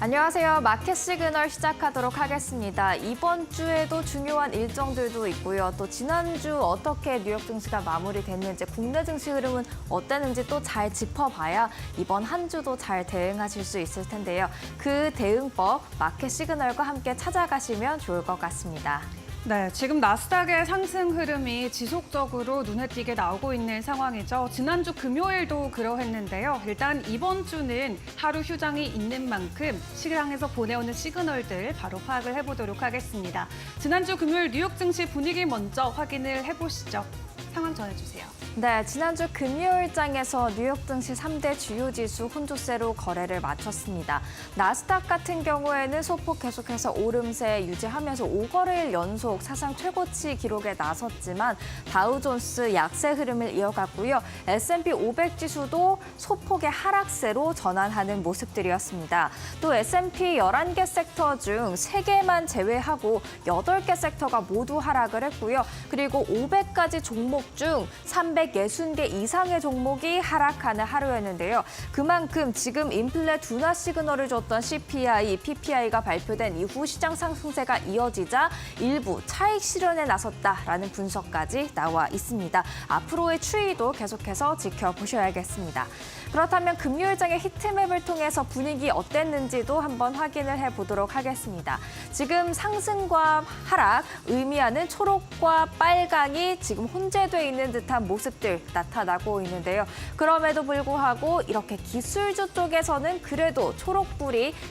안녕하세요. 마켓 시그널 시작하도록 하겠습니다. 이번 주에도 중요한 일정들도 있고요. 또 지난주 어떻게 뉴욕 증시가 마무리됐는지, 국내 증시 흐름은 어땠는지 또 잘 짚어봐야 이번 한 주도 잘 대응하실 수 있을 텐데요. 그 대응법 마켓 시그널과 함께 찾아가시면 좋을 것 같습니다. 네, 지금 나스닥의 상승 흐름이 지속적으로 눈에 띄게 나오고 있는 상황이죠. 지난주 금요일도 그러했는데요. 일단 이번 주는 하루 휴장이 있는 만큼 시장에서 보내오는 시그널들 바로 파악을 해보도록 하겠습니다. 지난주 금요일 뉴욕 증시 분위기 먼저 확인을 해보시죠. 상황 전해주세요. 네, 지난주 금요일장에서 뉴욕 증시 3대 주요 지수 혼조세로 거래를 마쳤습니다. 나스닥 같은 경우에는 소폭 계속해서 오름세 유지하면서 5거래일 연속 사상 최고치 기록에 나섰지만 다우존스 약세 흐름을 이어갔고요. S&P 500 지수도 소폭의 하락세로 전환하는 모습들이었습니다. 또 S&P 11개 섹터 중 3개만 제외하고 8개 sek터가 모두 하락을 했고요. 그리고 500가지 종목 중 360개 이상의 종목이 하락하는 하루였는데요. 그만큼 지금 인플레 둔화 시그널을 줬던 CPI, PPI가 발표된 이후 시장 상승세가 이어지자 일부 차익 실현에 나섰다라는 분석까지 나와 있습니다. 앞으로의 추이도 계속해서 지켜보셔야겠습니다. 그렇다면 금요일장의 히트맵을 통해서 분위기 어땠는지도 한번 확인을 해보도록 하겠습니다. 지금 상승과 하락, 의미하는 초록과 빨강이 지금 혼재돼 있는 듯한 모습들 나타나고 있는데요. 그럼에도 불구하고 이렇게 기술주 쪽에서는 그래도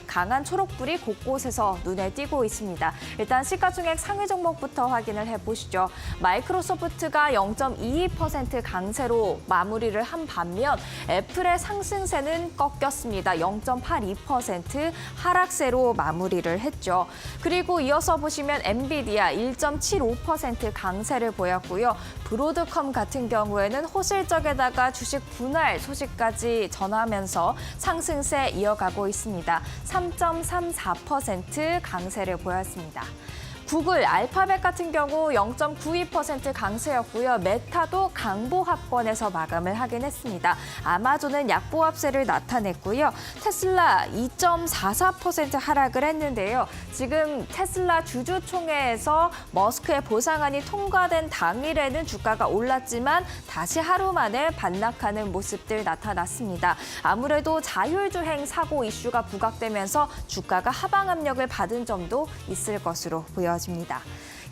강한 초록불이 곳곳에서 눈에 띄고 있습니다. 일단 시가총액 상위 종목부터 확인을 해보시죠. 마이크로소프트가 0.22% 강세로 마무리를 한 반면 애플의 상승세는 꺾였습니다. 0.82% 하락세로 마무리를 했죠. 그리고 이어서 보시면 엔비디아 1.75% 강세를 보였고요. 브로드컴 같은 경우에는 호실적에다가 주식 분할 소식까지 전하면서 상승세 이어가고 있습니다. 3.34% 강세를 보였습니다. 구글, 알파벳 같은 경우 0.92% 강세였고요. 메타도 강보합권에서 마감을 하긴 했습니다. 아마존은 약보합세를 나타냈고요. 테슬라 2.44% 하락을 했는데요. 지금 테슬라 주주총회에서 머스크의 보상안이 통과된 당일에는 주가가 올랐지만 다시 하루 만에 반락하는 모습들 나타났습니다. 아무래도 자율주행 사고 이슈가 부각되면서 주가가 하방 압력을 받은 점도 있을 것으로 보여집니다.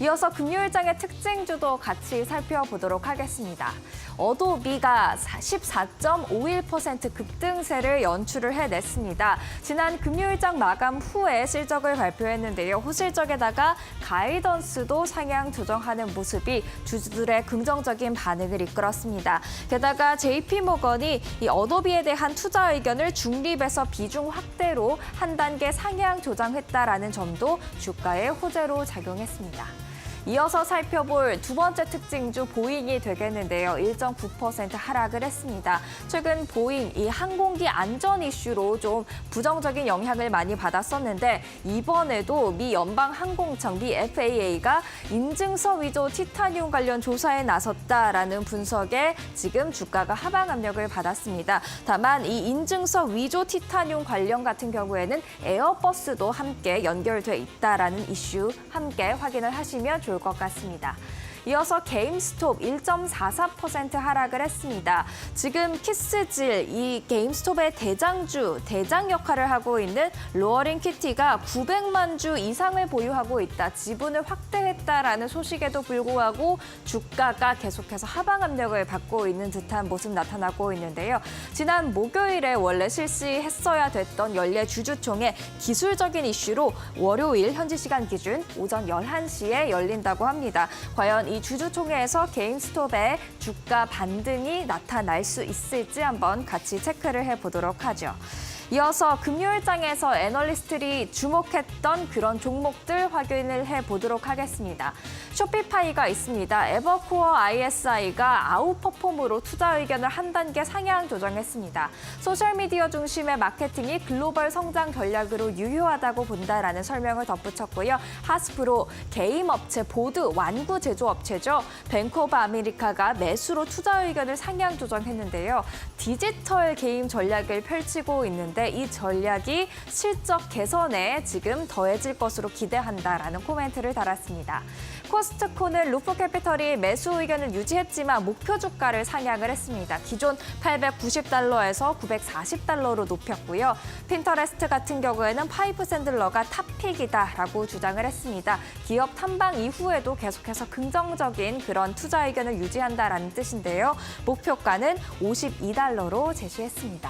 이어서 금요일장의 특징주도 같이 살펴보도록 하겠습니다. 어도비가 14.51% 급등세를 연출을 해냈습니다. 지난 금요일장 마감 후에 실적을 발표했는데요. 호실적에다가 가이던스도 상향 조정하는 모습이 주주들의 긍정적인 반응을 이끌었습니다. 게다가 JP모건이 이 어도비에 대한 투자 의견을 중립에서 비중 확대로 한 단계 상향 조정했다라는 점도 주가의 호재로 작용했습니다. 이어서 살펴볼 두 번째 특징주 보잉이 되겠는데요. 1.9% 하락을 했습니다. 최근 보잉 이 항공기 안전 이슈로 좀 부정적인 영향을 많이 받았었는데 이번에도 미 연방항공청, 미 FAA가 인증서 위조 티타늄 관련 조사에 나섰다라는 분석에 지금 주가가 하방 압력을 받았습니다. 다만 이 인증서 위조 티타늄 관련 같은 경우에는 에어버스도 함께 연결돼 있다라는 이슈 함께 확인을 하시면 좋을 것 같습니다. 이어서 게임스톱 1.44% 하락을 했습니다. 지금 키스질, 이 게임스톱의 대장 역할을 하고 있는 로어링 키티가 900만 주 이상을 보유하고 있다, 지분을 확대했다라는 소식에도 불구하고 주가가 계속해서 하방 압력을 받고 있는 듯한 모습 나타나고 있는데요. 지난 목요일에 원래 실시했어야 됐던 연례 주주총회 기술적인 이슈로 월요일 현지 시간 기준 오전 11시에 열린다고 합니다. 과연 이 주주총회에서 게임스톱의 주가 반등이 나타날 수 있을지 한번 같이 체크를 해보도록 하죠. 이어서 금요일장에서 애널리스트들이 주목했던 그런 종목들 확인을 해보도록 하겠습니다. 쇼피파이가 있습니다. 에버코어 ISI가 아웃퍼폼으로 투자 의견을 한 단계 상향 조정했습니다. 소셜미디어 중심의 마케팅이 글로벌 성장 전략으로 유효하다고 본다라는 설명을 덧붙였고요. 하스프로 게임 업체 보드 완구 제조업체죠. 뱅크 오브 아메리카가 매수로 투자 의견을 상향 조정했는데요. 디지털 게임 전략을 펼치고 있는데 있는데 이 전략이 실적 개선에 지금 더해질 것으로 기대한다라는 코멘트를 달았습니다. 코스트코는 루프캐피털이 매수 의견을 유지했지만 목표 주가를 상향을 했습니다. 기존 890달러에서 940달러로 높였고요. 핀터레스트 같은 경우에는 파이프 샌들러가 탑픽이다라고 주장을 했습니다. 기업 탐방 이후에도 계속해서 긍정적인 그런 투자 의견을 유지한다라는 뜻인데요. 목표가는 52달러로 제시했습니다.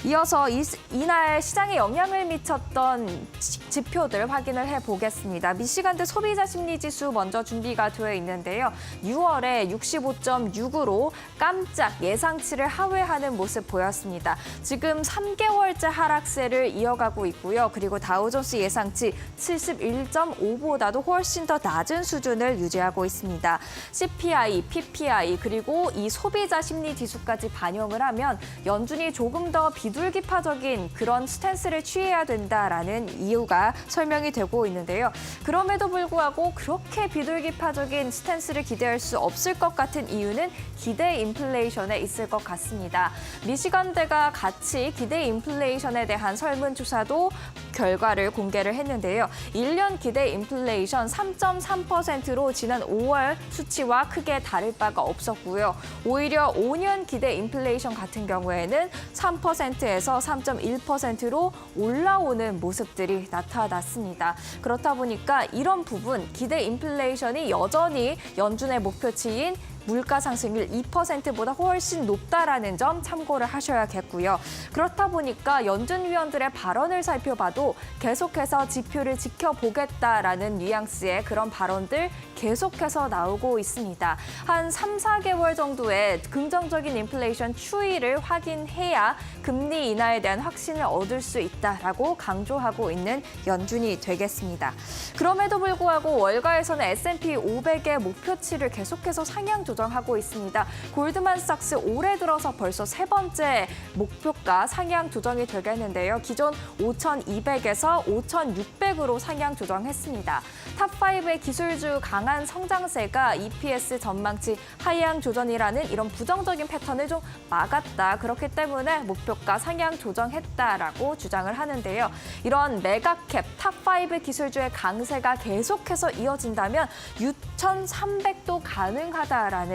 이어서 이날 시장에 영향을 미쳤던 지표들 확인을 해보겠습니다. 미시간대 소비자 심리지수 먼저 준비가 되어 있는데요. 6월에 65.6으로 깜짝 예상치를 하회하는 모습 보였습니다. 지금 3개월째 하락세를 이어가고 있고요. 그리고 다우존스 예상치 71.5보다도 훨씬 더 낮은 수준을 유지하고 있습니다. CPI, PPI 그리고 이 소비자 심리지수까지 반영을 하면 연준이 조금 더 비둘기파적인 그런 스탠스를 취해야 된다라는 이유가 설명이 되고 있는데요. 그럼에도 불구하고 그렇게 비둘기파적인 스탠스를 기대할 수 없을 것 같은 이유는 기대 인플레이션에 있을 것 같습니다. 미시간대가 같이 기대 인플레이션에 대한 설문조사도 결과를 공개를 했는데요. 1년 기대 인플레이션 3.3%로 지난 5월 수치와 크게 다를 바가 없었고요. 오히려 5년 기대 인플레이션 같은 경우에는 3%에서 3.1%로 올라오는 모습들이 나타났습니다. 그렇다 보니까 이런 부분, 기대 인플레이션이 여전히 연준의 목표치인 물가 상승률 2%보다 훨씬 높다라는 점 참고를 하셔야겠고요. 그렇다 보니까 연준 위원들의 발언을 살펴봐도 계속해서 지표를 지켜보겠다라는 뉘앙스의 그런 발언들 계속해서 나오고 있습니다. 한 3, 4개월 정도의 긍정적인 인플레이션 추이를 확인해야 금리 인하에 대한 확신을 얻을 수 있다라고 강조하고 있는 연준이 되겠습니다. 그럼에도 불구하고 월가에서는 S&P 500의 목표치를 계속해서 상향 조정하고 있습니다. 골드만삭스 올해 들어서 벌써 세 번째 목표가 상향 조정이 되겠는데요. 기존 5,200에서 5,600으로 상향 조정했습니다. 탑5의 기술주 강한 성장세가 EPS 전망치 하향 조정이라는 이런 부정적인 패턴을 좀 막았다. 그렇기 때문에 목표가 상향 조정했다라고 주장을 하는데요. 이런 메가캡 탑5 기술주의 강세가 계속해서 이어진다면 6,300도 가능하다라는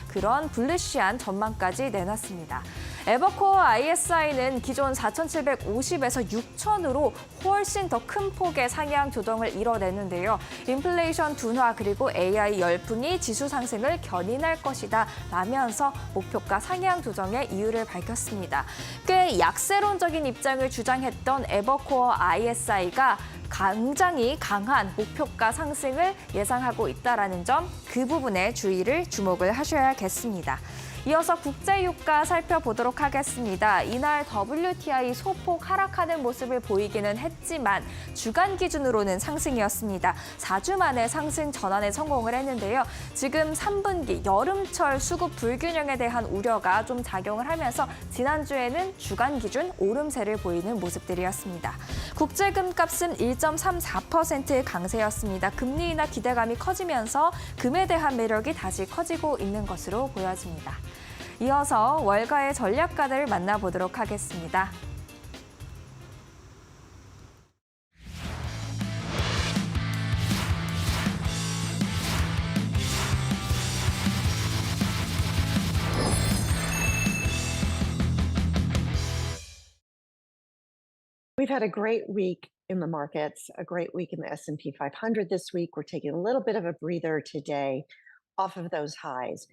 그런 불리시한 전망까지 내놨습니다. 에버코어 ISI는 기존 4,750에서 6,000으로 훨씬 더 큰 폭의 상향 조정을 이뤄내는데요. 인플레이션 둔화 그리고 AI 열풍이 지수 상승을 견인할 것이다 라면서 목표가 상향 조정의 이유를 밝혔습니다. 꽤 약세론적인 입장을 주장했던 에버코어 ISI가 굉장히 강한 목표가 상승을 예상하고 있다는 점, 그 부분에 주목을 하셔야겠습니다. 이어서 국제유가 살펴보도록 하겠습니다. 이날 WTI 소폭 하락하는 모습을 보이기는 했지만 주간 기준으로는 상승이었습니다. 4주 만에 상승 전환에 성공을 했는데요. 지금 3분기 여름철 수급 불균형에 대한 우려가 좀 작용을 하면서 지난주에는 주간 기준 오름세를 보이는 모습들이었습니다. 국제금값은 1.34% 강세였습니다. 금리 인하 기대감이 커지면서 금에 대한 매력이 다시 커지고 있는 것으로 보여집니다. 이어서 월가의 전략가들 만나보도록 하겠습니다. We've had a great week in the markets, a great week in the S&P 500 this week. We're taking a little bit of a breather today off of those highs.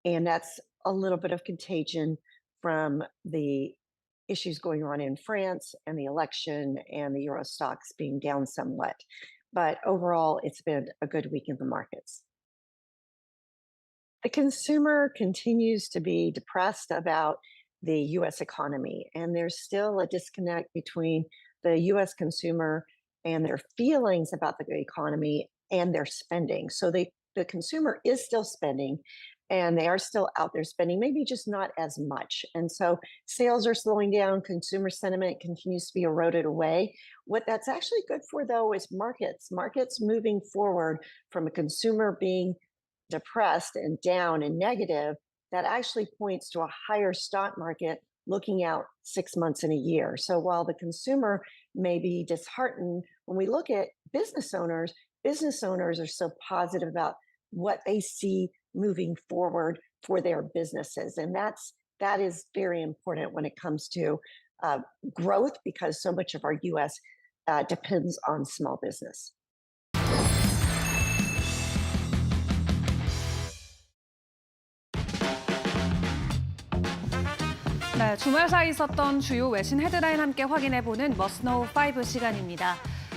And that's a little bit of contagion from the issues going on in France and the election and the Euro stocks being down somewhat. But overall, it's been a good week in the markets. The consumer continues to be depressed about the US economy, and there's still a disconnect between the US consumer and their feelings about the economy and their spending. So the consumer is still spending, and they are still out there spending, maybe just not as much. And so sales are slowing down, consumer sentiment continues to be eroded away. What that's actually good for, though, is markets moving forward from a consumer being depressed and down and negative. That actually points to a higher stock market looking out 6 months and a year. So while the consumer may be disheartened, when we look at business owners are so positive about what they see moving forward for their businesses. And that is very important when it comes to growth, because so much of our US depends on small business. 네, 주말 사이 있었던 주요 외신 헤드라인 함께 확인해보는 머스노우 5 시간입니다.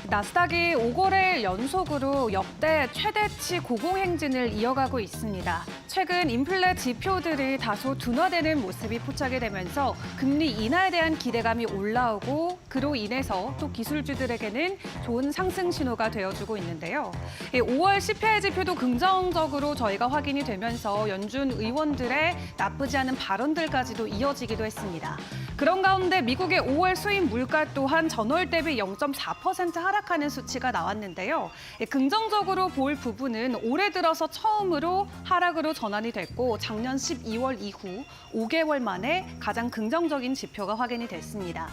나스닥이 5거래일 연속으로 역대 최대치 고공행진을 이어가고 있습니다. 최근 인플레 지표들이 다소 둔화되는 모습이 포착이 되면서 금리 인하에 대한 기대감이 올라오고 그로 인해서 또 기술주들에게는 좋은 상승 신호가 되어주고 있는데요. 5월 CPI 지표도 긍정적으로 저희가 확인이 되면서 연준 의원들의 나쁘지 않은 발언들까지도 이어지기도 했습니다. 그런 가운데 미국의 5월 수입 물가 또한 전월 대비 0.4% 하락하는 수치가 나왔는데요. 긍정적으로 볼 부분은 올해 들어서 처음으로 하락으로 전환이 됐고 작년 12월 이후 5개월 만에 가장 긍정적인 지표가 확인이 됐습니다.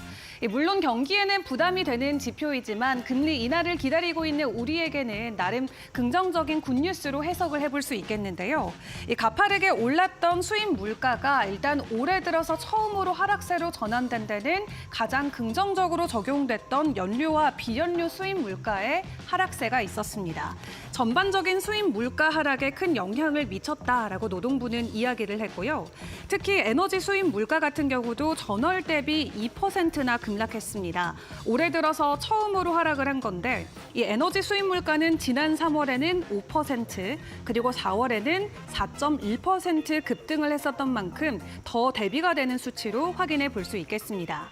물론 경기에는 부담이 되는 지표이지만 금리 인하를 기다리고 있는 우리에게는 나름 긍정적인 굿뉴스로 해석을 해볼 수 있겠는데요. 가파르게 올랐던 수입 물가가 일단 올해 들어서 처음으로 하락세로 전환된 데는 가장 긍정적으로 적용됐던 연료와 비연료 수입 물가에 하락세가 있었습니다. 전반적인 수입 물가 하락에 큰 영향을 미쳤다라고 노동부는 이야기를 했고요. 특히 에너지 수입 물가 같은 경우도 전월 대비 2%나 급락했습니다. 올해 들어서 처음으로 하락을 한 건데 이 에너지 수입 물가는 지난 3월에는 5%, 그리고 4월에는 4.1% 급등을 했었던 만큼 더 대비가 되는 수치로 확인해 볼 수 있겠습니다.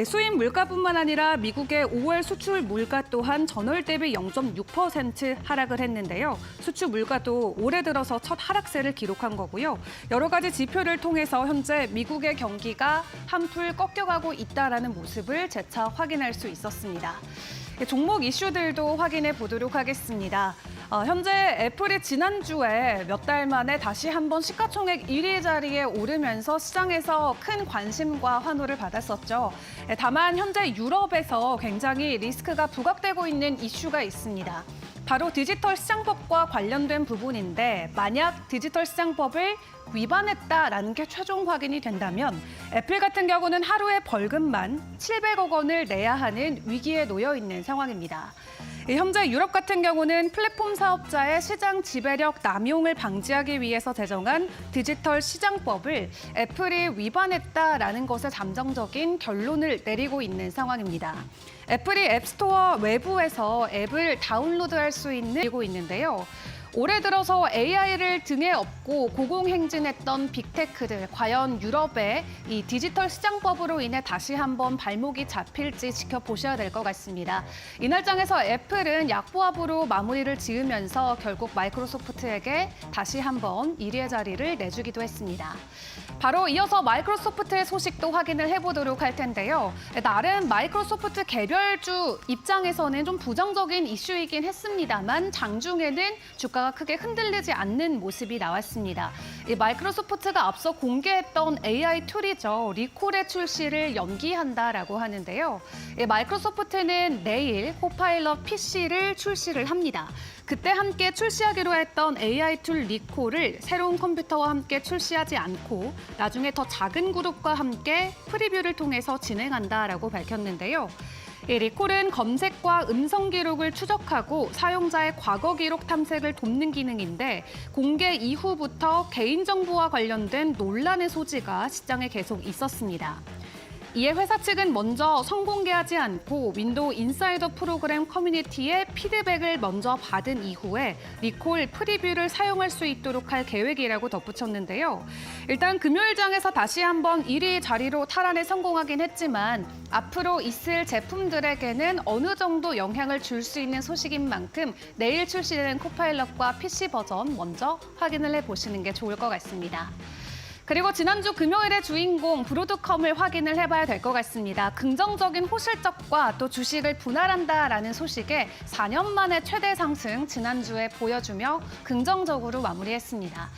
수입 물가뿐만 아니라 미국의 5월 수출 물가 또한 전월 대비 0.6% 하락을 했는데요. 수출 물가도 올해 들어서 첫 하락세를 기록한 거고요. 여러 가지 지표를 통해서 현재 미국의 경기가 한풀 꺾여가고 있다라는 모습을 재차 확인할 수 있었습니다. 종목 이슈들도 확인해 보도록 하겠습니다. 현재 애플이 지난주에 몇 달 만에 다시 한번 시가총액 1위 자리에 오르면서 시장에서 큰 관심과 환호를 받았었죠. 다만 현재 유럽에서 굉장히 리스크가 부각되고 있는 이슈가 있습니다. 바로 디지털 시장법과 관련된 부분인데 만약 디지털 시장법을 위반했다라는 게 최종 확인이 된다면 애플 같은 경우는 하루에 벌금만 700억 원을 내야 하는 위기에 놓여 있는 상황입니다. 현재 유럽 같은 경우는 플랫폼 사업자의 시장 지배력 남용을 방지하기 위해서 제정한 디지털 시장법을 애플이 위반했다라는 것에 잠정적인 결론을 내리고 있는 상황입니다. 애플이 앱스토어 외부에서 앱을 다운로드할 수 있는데요. 올해 들어서 AI를 등에 업고 고공행진했던 빅테크들, 과연 유럽의 이 디지털 시장법으로 인해 다시 한번 발목이 잡힐지 지켜보셔야 될 것 같습니다. 이날장에서 애플은 약보합으로 마무리를 지으면서 결국 마이크로소프트에게 다시 한번 1위의 자리를 내주기도 했습니다. 바로 이어서 마이크로소프트의 소식도 확인을 해보도록 할 텐데요. 나름 마이크로소프트 개별주 입장에서는 좀 부정적인 이슈이긴 했습니다만 장중에는 주가가 크게 흔들리지 않는 모습이 나왔습니다. 이 마이크로소프트가 앞서 공개했던 AI 툴이죠. 리콜의 출시를 연기한다라고 하는데요. 마이크로소프트는 내일 코파일럿 PC를 출시를 합니다. 그때 함께 출시하기로 했던 AI 툴 리콜을 새로운 컴퓨터와 함께 출시하지 않고 나중에 더 작은 그룹과 함께 프리뷰를 통해서 진행한다라고 밝혔는데요. 이 리콜은 검색과 음성 기록을 추적하고 사용자의 과거 기록 탐색을 돕는 기능인데 공개 이후부터 개인정보와 관련된 논란의 소지가 시장에 계속 있었습니다. 이에 회사 측은 먼저 성공개하지 않고 윈도우 인사이더 프로그램 커뮤니티의 피드백을 먼저 받은 이후에 리콜 프리뷰를 사용할 수 있도록 할 계획이라고 덧붙였는데요. 일단 금요일장에서 다시 한번 1위 자리로 탈환에 성공하긴 했지만 앞으로 있을 제품들에게는 어느 정도 영향을 줄 수 있는 소식인 만큼 내일 출시되는 코파일럿과 PC 버전 먼저 확인을 해보시는 게 좋을 것 같습니다. 그리고 지난주 금요일의 주인공 브로드컴을 확인을 해봐야 될 것 같습니다. 긍정적인 호실적과 또 주식을 분할한다라는 소식에 4년 만에 최대 상승 지난주에 보여주며 긍정적으로 마무리했습니다.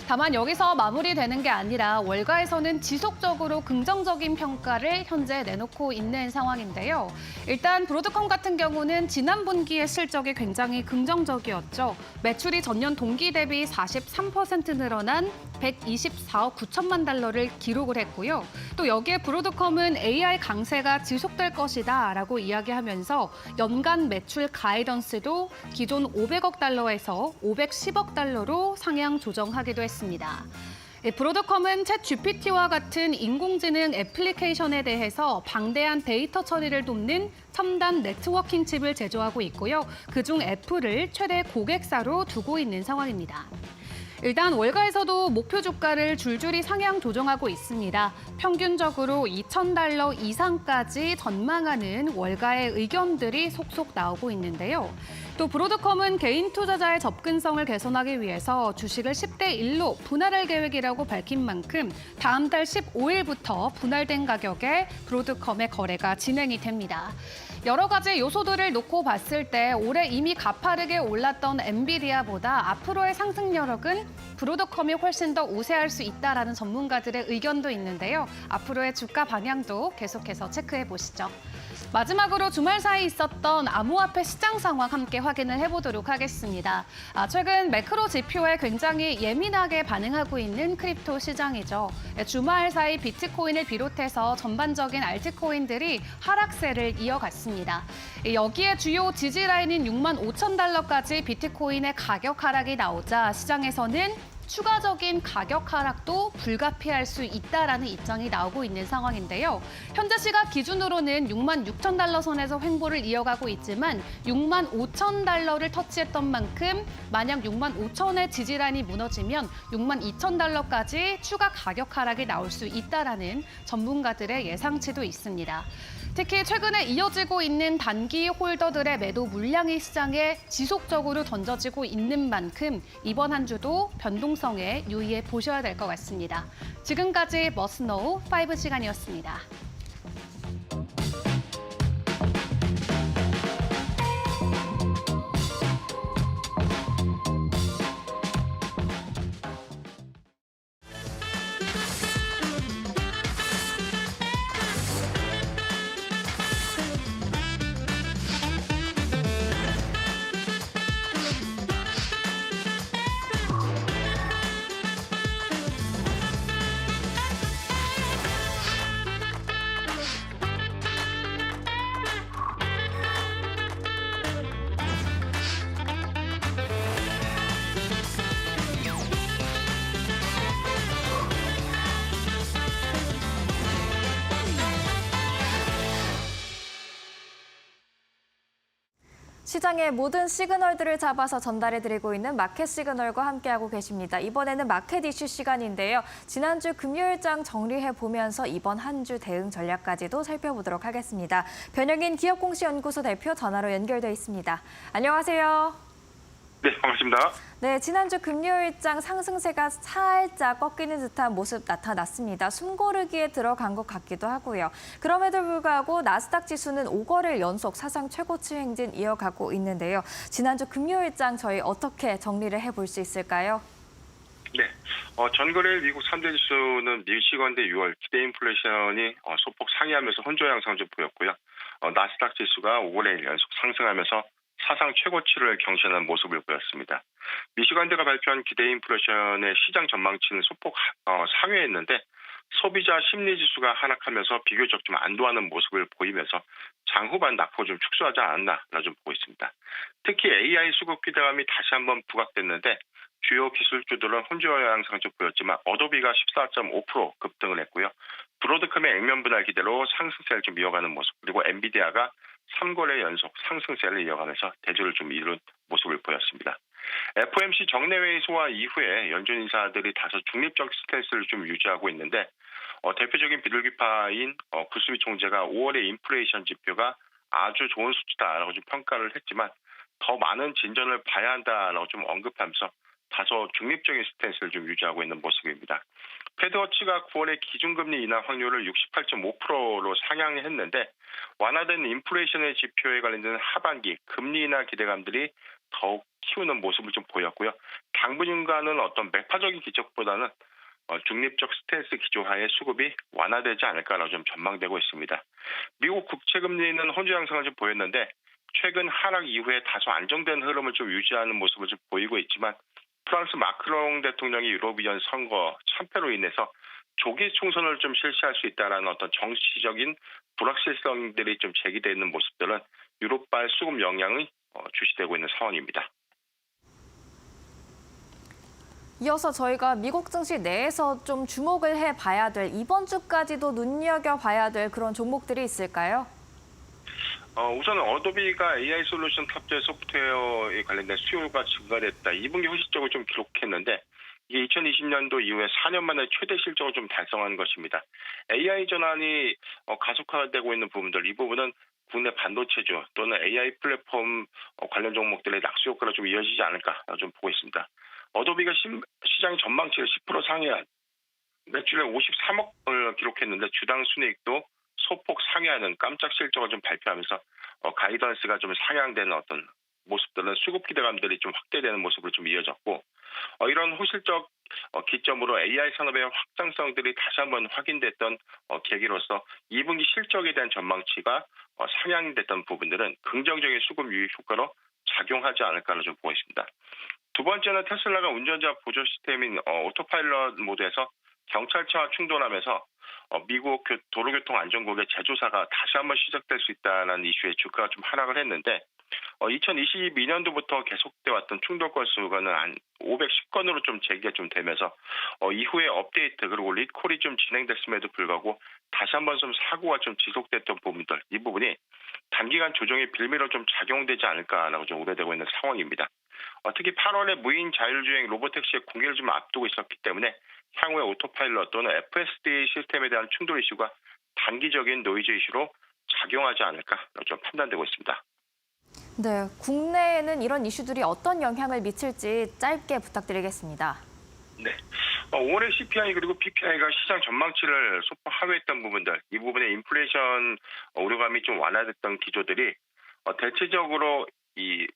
다만 여기서 마무리되는 게 아니라 월가에서는 지속적으로 긍정적인 평가를 현재 내놓고 있는 상황인데요. 일단 브로드컴 같은 경우는 지난 분기의 실적이 굉장히 긍정적이었죠. 매출이 전년 동기 대비 43% 늘어난 124억 9천만 달러를 기록을 했고요. 또 여기에 브로드컴은 AI 강세가 지속될 것이다라고 이야기하면서 연간 매출 가이던스도 기존 500억 달러에서 510억 달러로 상향 조정하기도 했습니다. 브로드컴은 챗 GPT와 같은 인공지능 애플리케이션에 대해서 방대한 데이터 처리를 돕는 첨단 네트워킹 칩을 제조하고 있고요. 그중 애플을 최대 고객사로 두고 있는 상황입니다. 일단 월가에서도 목표 주가를 줄줄이 상향 조정하고 있습니다. 평균적으로 2,000달러 이상까지 전망하는 월가의 의견들이 속속 나오고 있는데요. 또 브로드컴은 개인 투자자의 접근성을 개선하기 위해서 주식을 10대 1로 분할할 계획이라고 밝힌 만큼 다음 달 15일부터 분할된 가격에 브로드컴의 거래가 진행이 됩니다. 여러 가지 요소들을 놓고 봤을 때 올해 이미 가파르게 올랐던 엔비디아보다 앞으로의 상승 여력은 브로드컴이 훨씬 더 우세할 수 있다라는 전문가들의 의견도 있는데요. 앞으로의 주가 방향도 계속해서 체크해 보시죠. 마지막으로 주말 사이 있었던 암호화폐 시장 상황 함께 확인을 해보도록 하겠습니다. 최근 매크로 지표에 굉장히 예민하게 반응하고 있는 크립토 시장이죠. 주말 사이 비트코인을 비롯해서 전반적인 알트코인들이 하락세를 이어갔습니다. 여기에 주요 지지 라인인 6만 5천 달러까지 비트코인의 가격 하락이 나오자 시장에서는 추가적인 가격 하락도 불가피할 수 있다라는 입장이 나오고 있는 상황인데요. 현재 시각 기준으로는 6만 6천 달러 선에서 횡보를 이어가고 있지만 6만 5천 달러를 터치했던 만큼 만약 6만 5천의 지지라인이 무너지면 6만 2천 달러까지 추가 가격 하락이 나올 수 있다라는 전문가들의 예상치도 있습니다. 특히 최근에 이어지고 있는 단기 홀더들의 매도 물량이 시장에 지속적으로 던져지고 있는 만큼 이번 한 주도 변동성에 유의해 보셔야 될 것 같습니다. 지금까지 머스노우 5 시간이었습니다. 시장의 모든 시그널들을 잡아서 전달해드리고 있는 마켓 시그널과 함께하고 계십니다. 이번에는 마켓 이슈 시간인데요. 지난주 금요일장 정리해보면서 이번 한 주 대응 전략까지도 살펴보도록 하겠습니다. 변영인 기업공시연구소 대표 전화로 연결돼 있습니다. 안녕하세요. 네, 반갑습니다. 네, 지난주 금요일장 상승세가 살짝 꺾이는 듯한 모습 나타났습니다. 숨고르기에 들어간 것 같기도 하고요. 그럼에도 불구하고 나스닥 지수는 5거래일 연속 사상 최고치 행진 이어가고 있는데요. 지난주 금요일장 저희 어떻게 정리를 해볼 수 있을까요? 네, 전거래일 미국 3대 지수는 미시건대 6월 기대 인플레이션이 소폭 상회하면서 혼조 양상을 좀 보였고요. 나스닥 지수가 5거래일 연속 상승하면서 사상 최고치를 경신한 모습을 보였습니다. 미시간대가 발표한 기대 인플레이션의 시장 전망치는 소폭 상회했는데 소비자 심리 지수가 하락하면서 비교적 좀 안도하는 모습을 보이면서 장후반 낙폭 좀 축소하지 않았나 좀 보고 있습니다. 특히 AI 수급 기대감이 다시 한번 부각됐는데 주요 기술주들은 혼조 양상을 좀 보였지만 어도비가 14.5% 급등을 했고요. 브로드컴의 액면 분할 기대로 상승세를 좀 이어가는 모습, 그리고 엔비디아가 3거래 연속 상승세를 이어가면서 대조를 좀 이룬 모습을 보였습니다. FOMC 정례회의 소화 이후에 연준 인사들이 다소 중립적 스탠스를 좀 유지하고 있는데 대표적인 비둘기파인 구스미 총재가 5월의 인플레이션 지표가 아주 좋은 수치다라고 좀 평가를 했지만 더 많은 진전을 봐야 한다라고 좀 언급하면서 다소 중립적인 스탠스를 좀 유지하고 있는 모습입니다. 패드워치가 9월에 기준금리 인하 확률을 68.5%로 상향했는데 완화된 인플레이션의 지표에 관련된 하반기 금리 인하 기대감들이 더욱 키우는 모습을 좀 보였고요. 당분간은 어떤 매파적인 기적보다는 중립적 스탠스 기조하에 수급이 완화되지 않을까라고 좀 전망되고 있습니다. 미국 국채 금리는 혼조 양상을 좀 보였는데 최근 하락 이후에 다소 안정된 흐름을 좀 유지하는 모습을 좀 보이고 있지만 프랑스 마크롱 대통령이 유럽위원 선거 참패로 인해서 조기 총선을 좀 실시할 수 있다라는 어떤 정치적인 불확실성들이 좀 제기되어 있는 모습들은 유럽발 수급 영향이 주시되고 있는 상황입니다. 이어서 저희가 미국 증시 내에서 좀 주목을 해봐야 될 이번 주까지도 눈여겨봐야 될 그런 종목들이 있을까요? 우선 어도비가 AI 솔루션 탑재 소프트웨어에 관련된 수요가 증가됐다. 2분기 후실적을 좀 기록했는데 이게 2020년도 이후에 4년 만에 최대 실적을 좀 달성한 것입니다. AI 전환이 가속화되고 있는 부분들, 이 부분은 국내 반도체주 또는 AI 플랫폼 관련 종목들의 낙수 효과로 좀 이어지지 않을까 좀 보고 있습니다. 어도비가 시장 전망치를 10% 상회한 매출에 53억을 기록했는데 주당 순이익도 소폭 상회하는 깜짝 실적을 좀 발표하면서 가이던스가 좀 상향되는 어떤 모습들은 수급 기대감들이 좀 확대되는 모습으로 좀 이어졌고 이런 호실적 기점으로 AI 산업의 확장성들이 다시 한번 확인됐던 계기로서 2분기 실적에 대한 전망치가 상향됐던 부분들은 긍정적인 수급 유입 효과로 작용하지 않을까를 좀 보고 있습니다. 두 번째는 테슬라가 운전자 보조 시스템인 오토파일럿 모드에서 경찰차와 충돌하면서 미국 도로교통안전국의 제조사가 다시 한번 시작될 수 있다는 이슈에 주가가 좀 하락을 했는데 2022년도부터 계속돼 왔던 충돌 건수가 한 510건으로 좀 제기가 좀 되면서 이후에 업데이트 그리고 리콜이 좀 진행됐음에도 불구하고 다시 한번 좀 사고가 좀 지속됐던 부분들, 이 부분이 단기간 조정의 빌미로 좀 작용되지 않을까라고 좀 우려되고 있는 상황입니다. 특히 8월에 무인 자율주행 로보택시의 공개를 좀 앞두고 있었기 때문에 향후에 오토파일럿 또는 FSD 시스템에 대한 충돌 이슈가 단기적인 노이즈 이슈로 작용하지 않을까 좀 판단되고 있습니다. 네, 국내에는 이런 이슈들이 어떤 영향을 미칠지 짧게 부탁드리겠습니다. 네. 5월의 CPI 그리고 PPI가 시장 전망치를 소폭 하회했던 부분들, 이 부분에 인플레이션 우려감이 좀 완화됐던 기조들이 대체적으로 이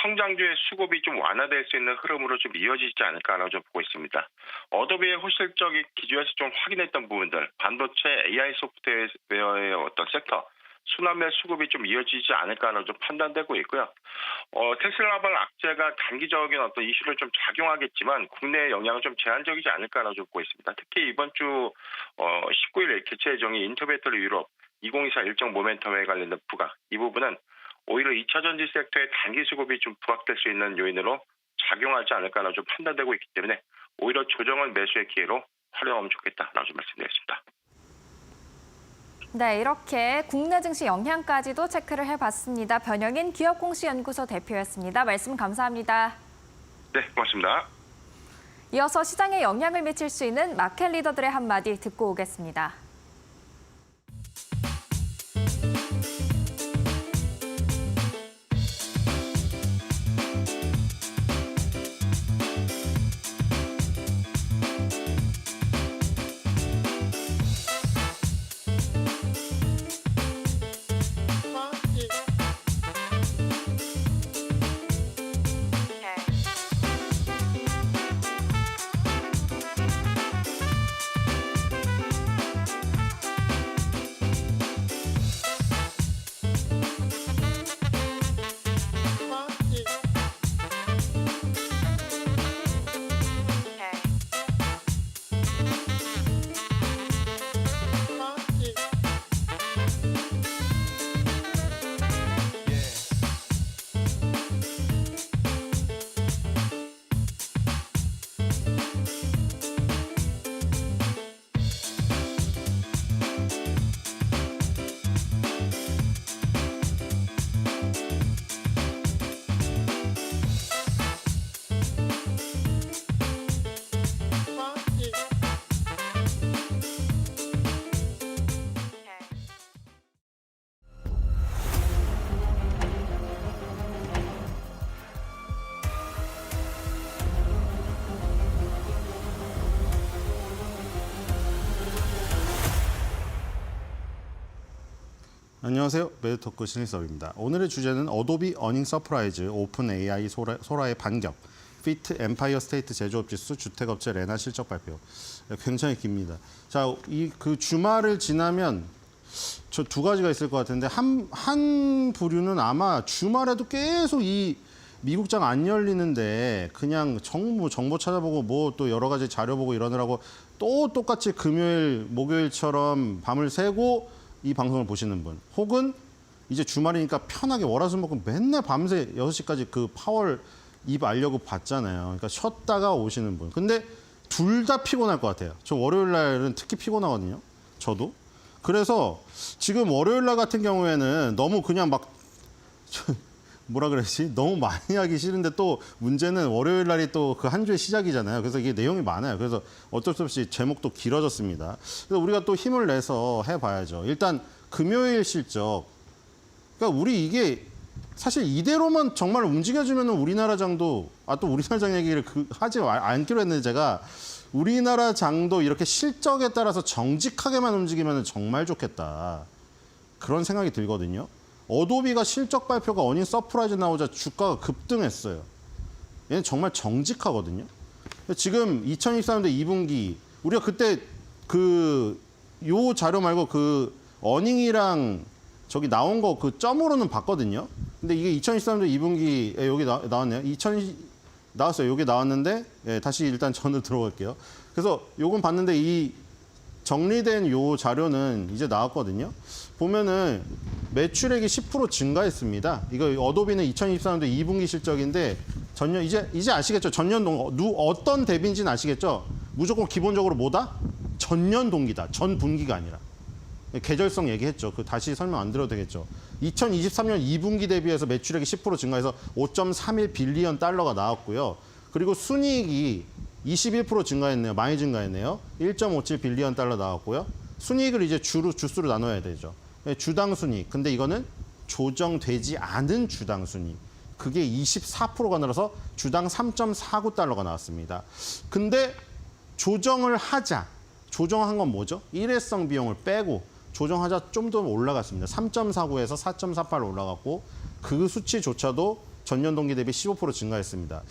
성장주의 수급이 좀 완화될 수 있는 흐름으로 좀 이어지지 않을까라고 좀 보고 있습니다. 어도비의 호실적인 기조에서 좀 확인했던 부분들, 반도체 AI 소프트웨어의 어떤 섹터, 순환매 수급이 좀 이어지지 않을까라고 좀 판단되고 있고요. 테슬라발 악재가 단기적인 어떤 이슈를 좀 작용하겠지만 국내 영향은 좀 제한적이지 않을까라고 좀 보고 있습니다. 특히 이번 주 19일 개최 예정인 인터배터리 유럽 2024 일정 모멘텀에 관련된 부각, 이 부분은 오히려 2차 전지 섹터의 단기 수급이 좀 부각될 수 있는 요인으로 작용하지 않을까라고 좀 판단되고 있기 때문에 오히려 조정은 매수의 기회로 활용하면 좋겠다라고 좀 말씀드리겠습니다. 네, 이렇게 국내 증시 영향까지도 체크를 해봤습니다. 변영인 기업공시연구소 대표였습니다. 말씀 감사합니다. 네, 고맙습니다. 이어서 시장에 영향을 미칠 수 있는 마켓 리더들의 한마디 듣고 오겠습니다. 안녕하세요. 매드토크 신일섭입니다. 오늘의 주제는 어도비 어닝 서프라이즈, 오픈 AI 소라의 반격, 피트 엠파이어 스테이트 제조업 지수, 주택업체 레나 실적 발표. 굉장히 깁니다. 자, 그 주말을 지나면 저 두 가지가 있을 것 같은데 한 부류는 아마 주말에도 계속 이 미국장 안 열리는데 그냥 정보 찾아보고 뭐 또 여러 가지 자료 보고 이러느라고 또 똑같이 금요일, 목요일처럼 밤을 새고 이 방송을 보시는 분, 혹은 이제 주말이니까 편하게 월화수목금 맨날 밤새 6시까지 그 파월 입 알려고 봤잖아요. 그러니까 쉬었다가 오시는 분. 근데 둘 다 피곤할 것 같아요. 저 월요일 날은 특히 피곤하거든요. 저도. 그래서 지금 월요일 날 같은 경우에는 너무 그냥 막 뭐라 그랬지? 너무 많이 하기 싫은데 또 문제는 월요일 날이 또 그 한 주의 시작이잖아요. 그래서 이게 내용이 많아요. 그래서 어쩔 수 없이 제목도 길어졌습니다. 그래서 우리가 또 힘을 내서 해봐야죠. 일단 금요일 실적. 그러니까 우리 이게 사실 이대로만 정말 움직여주면 우리나라 장도, 또 우리나라 장 얘기를 하지 않기로 했는데 제가 우리나라 장도 이렇게 실적에 따라서 정직하게만 움직이면 정말 좋겠다. 그런 생각이 들거든요. 어도비가 실적 발표가 어닝 서프라이즈 나오자 주가가 급등했어요. 얘는 정말 정직하거든요. 지금 2023년도 2분기 우리가 그때 요 자료 말고 그 어닝이랑 저기 나온 거 그 점으로는 봤거든요. 근데 이게 2023년도 2분기에 여기 나왔네요. 나왔어요. 여기 나왔는데 다시 일단 전을 들어갈게요. 그래서 요건 봤는데 이 정리된 요 자료는 이제 나왔거든요. 보면은 매출액이 10% 증가했습니다. 이거 어도비는 2023년도 2분기 실적인데 전년 이제 아시겠죠? 전년 어떤 대비인지는 아시겠죠? 무조건 기본적으로 뭐다? 전년 동기다. 전 분기가 아니라. 계절성 얘기했죠. 그 다시 설명 안 드려도 되겠죠. 2023년 2분기 대비해서 매출액이 10% 증가해서 5.31 빌리언 달러가 나왔고요. 그리고 순이익이 21% 증가했네요. 많이 증가했네요. 1.57 빌리언 달러 나왔고요. 순이익을 이제 주수로 나눠야 되죠. 주당 순이익. 근데 이거는 조정되지 않은 주당 순이익. 그게 24%가 늘어서 주당 3.49 달러가 나왔습니다. 근데 조정을 하자. 조정한 건 뭐죠? 일회성 비용을 빼고 조정하자 좀 더 올라갔습니다. 3.49에서 4.48 올라갔고 그 수치조차도 전년 동기 대비 15% 증가했습니다.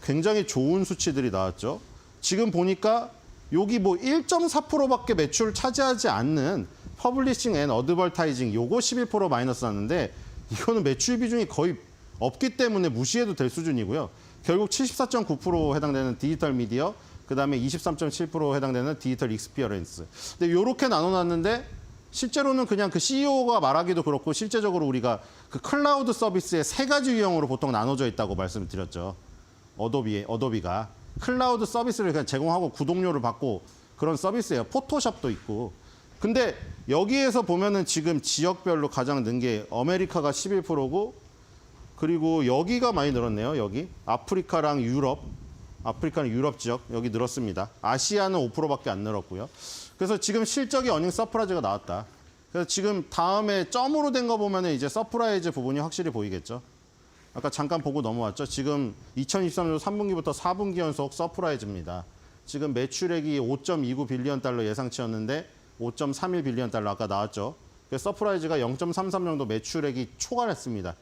굉장히 좋은 수치들이 나왔죠. 지금 보니까 여기 뭐 1.4%밖에 매출을 차지하지 않는 퍼블리싱 앤 어드버타이징 요거 11% 마이너스 났는데 이거는 매출 비중이 거의 없기 때문에 무시해도 될 수준이고요. 결국 74.9% 해당되는 디지털 미디어, 그다음에 23.7% 해당되는 디지털 익스피어런스. 근데 요렇게 나눠놨는데 실제로는 그냥 그 CEO가 말하기도 그렇고 실제적으로 우리가 그 클라우드 서비스의 3가지 유형으로 보통 나눠져 있다고 말씀드렸죠. 어도비가 클라우드 서비스를 그냥 제공하고 구독료를 받고 그런 서비스예요. 포토샵도 있고. 근데 여기에서 보면은 지금 지역별로 가장 는 게 아메리카가 11%고 그리고 여기가 많이 늘었네요. 여기 아프리카랑 아프리카는 유럽 지역 여기 늘었습니다. 아시아는 5%밖에 안 늘었고요. 그래서 지금 실적이 어닝 서프라이즈가 나왔다. 그래서 지금 다음에 점으로 된 거 보면은 이제 서프라이즈 부분이 확실히 보이겠죠. 아까 잠깐 보고 넘어왔죠. 지금 2023년 3분기부터 4분기 연속 서프라이즈입니다. 지금 매출액이 5.29 빌리언 달러 예상치였는데 5.31 빌리언 달러 아까 나왔죠. 그래서 서프라이즈가 0.33 정도 매출액이 초과했습니다.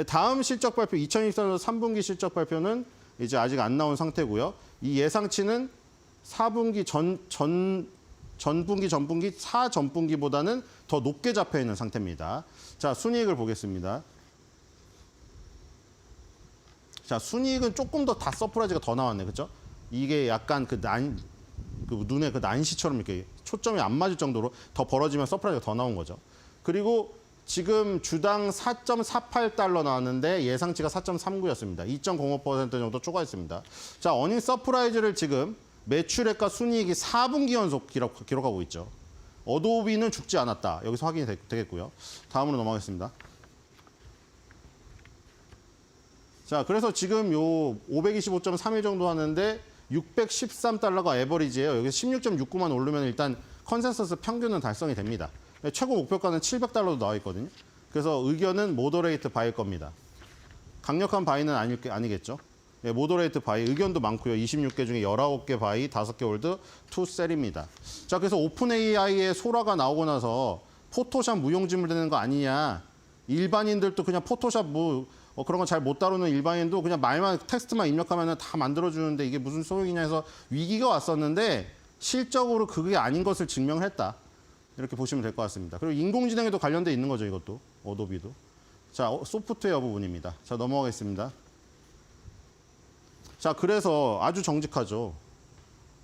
다음 실적 발표 2023년 3분기 실적 발표는 이제 아직 안 나온 상태고요. 이 예상치는 4분기 전분기, 4전분기보다는 더 높게 잡혀 있는 상태입니다. 자, 순이익을 보겠습니다. 자, 순이익은 조금 더 서프라이즈가 더 나왔네, 그렇죠? 이게 약간 눈에 그 난시처럼 이렇게 초점이 안 맞을 정도로 더 벌어지면 서프라이즈가 더 나온 거죠. 그리고 지금 주당 4.48달러 나왔는데 예상치가 4.39였습니다. 2.05% 정도 초과했습니다. 자, 어닝 서프라이즈를 지금 매출액과 순이익이 4분기 연속 기록하고 있죠. 어도비는 죽지 않았다. 여기서 확인이 되겠고요. 다음으로 넘어가겠습니다. 자, 그래서 지금 요 525.31 정도 하는데 613달러가 에버리지예요. 여기서 16.69만 오르면 일단 컨센서스 평균은 달성이 됩니다. 최고 목표가는 700달러도 나와 있거든요. 그래서 의견은 모더레이트 바이일 겁니다. 강력한 바이는 아니겠죠. 모더레이트 바이 의견도 많고요. 26개 중에 19개 바이, 5개 홀드, 2셀입니다. 자, 그래서 오픈 AI의 소라가 나오고 나서 포토샵 무용지물 되는 거 아니냐. 일반인들도 그냥 포토샵 그런 거 잘 못 다루는 일반인도 그냥 말만 텍스트만 입력하면 다 만들어주는데 이게 무슨 소용이냐 해서 위기가 왔었는데 실적으로 그게 아닌 것을 증명했다. 이렇게 보시면 될 것 같습니다. 그리고 인공지능에도 관련돼 있는 거죠, 이것도. 어도비도. 자, 소프트웨어 부분입니다. 자, 넘어가겠습니다. 자, 그래서 아주 정직하죠.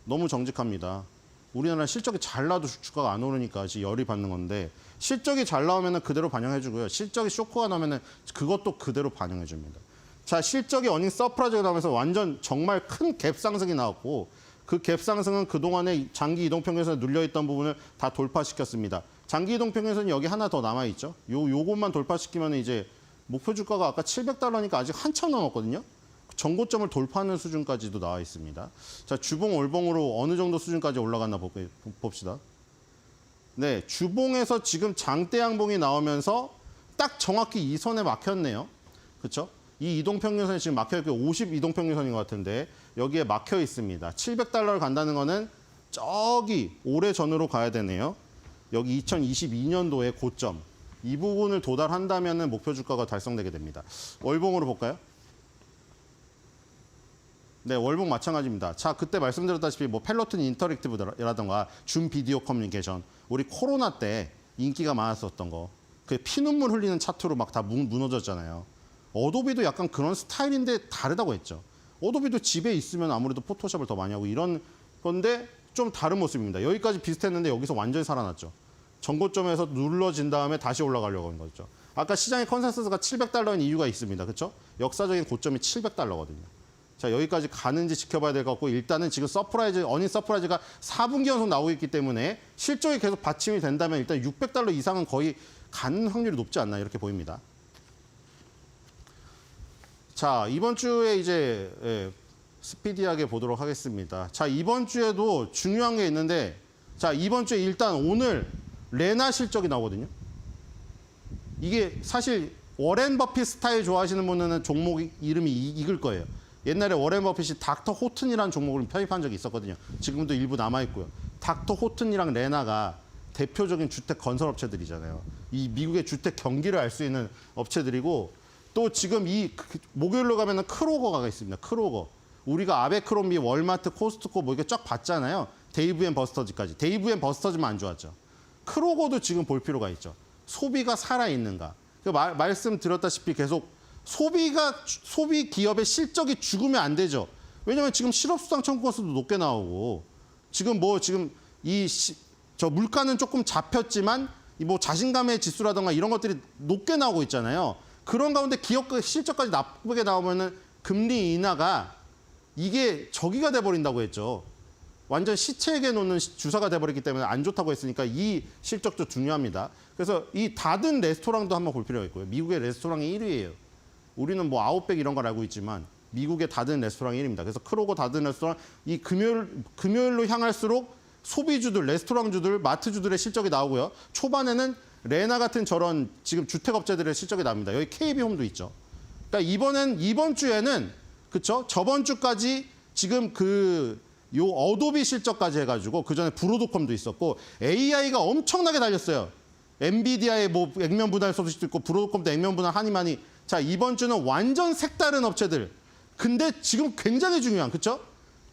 너무 정직합니다. 우리나라 실적이 잘 나도 주가가 안 오르니까 지금 열이 받는 건데 실적이 잘 나오면 그대로 반영해 주고요. 실적이 쇼크가 나면 그것도 그대로 반영해 줍니다. 자, 실적이 어닝 서프라이즈가 나오면서 완전 정말 큰 갭 상승이 나왔고 그 갭 상승은 그동안에 장기 이동평균선에 눌려있던 부분을 다 돌파시켰습니다. 장기 이동평균선이 여기 하나 더 남아있죠. 요것만 돌파시키면 이제 목표 주가가 아까 700달러니까 아직 한참 남았거든요. 전고점을 돌파하는 수준까지도 나와 있습니다. 자, 주봉 월봉으로 어느 정도 수준까지 올라갔나 봅시다. 네, 주봉에서 지금 장대 양봉이 나오면서 딱 정확히 이 선에 막혔네요. 그렇죠? 이 이동평균선이 지금 막혀있고 50 이동평균선인 것 같은데 여기에 막혀 있습니다. 700달러를 간다는 거는 저기 오래전으로 가야 되네요. 여기 2022년도의 고점. 이 부분을 도달한다면 목표 주가가 달성되게 됩니다. 월봉으로 볼까요? 네, 월봉 마찬가지입니다. 자, 그때 말씀드렸다시피 뭐 펠로톤 인터랙티브라던가 줌 비디오 커뮤니케이션, 우리 코로나 때 인기가 많았었던 거, 그 피눈물 흘리는 차트로 막 다 무너졌잖아요. 어도비도 약간 그런 스타일인데 다르다고 했죠. 어도비도 집에 있으면 아무래도 포토샵을 더 많이 하고 이런 건데 좀 다른 모습입니다. 여기까지 비슷했는데 여기서 완전히 살아났죠. 전고점에서 눌러진 다음에 다시 올라가려고 하는 거죠. 아까 시장의 컨센서스가 700달러인 이유가 있습니다. 그렇죠? 역사적인 고점이 700달러거든요. 자, 여기까지 가는지 지켜봐야 될 것 같고 일단은 지금 어닝 서프라이즈가 4분기 연속 나오고 있기 때문에 실적이 계속 받침이 된다면 일단 600달러 이상은 거의 가는 확률이 높지 않나 이렇게 보입니다. 자, 이번 주에 이제 스피디하게 보도록 하겠습니다. 자, 이번 주에도 중요한 게 있는데 자, 이번 주에 일단 오늘 레나 실적이 나오거든요. 이게 사실 워렌 버핏 스타일 좋아하시는 분은 종목 이름이 익을 거예요. 옛날에 워렌 버핏이 닥터 호튼이라는 종목을 편입한 적이 있었거든요. 지금도 일부 남아있고요. 닥터 호튼이랑 레나가 대표적인 주택 건설 업체들이잖아요. 이 미국의 주택 경기를 알 수 있는 업체들이고 또 지금 이 목요일로 가면은 크로거가 있습니다. 크로거. 우리가 아베크롬비, 월마트, 코스트코 뭐 이렇게 쫙 봤잖아요. 데이브 앤 버스터즈까지. 데이브 앤 버스터즈만 안 좋았죠. 크로거도 지금 볼 필요가 있죠. 소비가 살아있는가. 말씀드렸다시피 계속 소비 기업의 실적이 죽으면 안 되죠. 왜냐하면 지금 실업수당 청구건수도 높게 나오고 지금 저 물가는 조금 잡혔지만 뭐 자신감의 지수라든가 이런 것들이 높게 나오고 있잖아요. 그런 가운데 기업 실적까지 나쁘게 나오면은 금리 인하가 이게 저기가 돼버린다고 했죠. 완전 시체에게 놓는 주사가 돼버렸기 때문에 안 좋다고 했으니까 이 실적도 중요합니다. 그래서 이 닫은 레스토랑도 한번 볼 필요가 있고요. 미국의 레스토랑이 1위예요. 우리는 뭐 아웃백 이런 걸 알고 있지만 미국의 닫은 레스토랑이 1위입니다. 그래서 크로거 닫은 레스토랑 이 금요일로 향할수록 소비주들, 레스토랑주들, 마트주들의 실적이 나오고요. 초반에는 레나 같은 저런 지금 주택업체들의 실적이 납니다. 여기 KB홈도 있죠. 그러니까 이번 주에는 그쵸? 저번 주까지 지금 요 어도비 실적까지 해가지고 그 전에 브로드컴도 있었고 AI가 엄청나게 달렸어요. 엔비디아의 뭐 액면 분할 소식도 있고 브로드컴도 액면 분할 하니마니. 자, 이번 주는 완전 색다른 업체들. 근데 지금 굉장히 중요한 그쵸?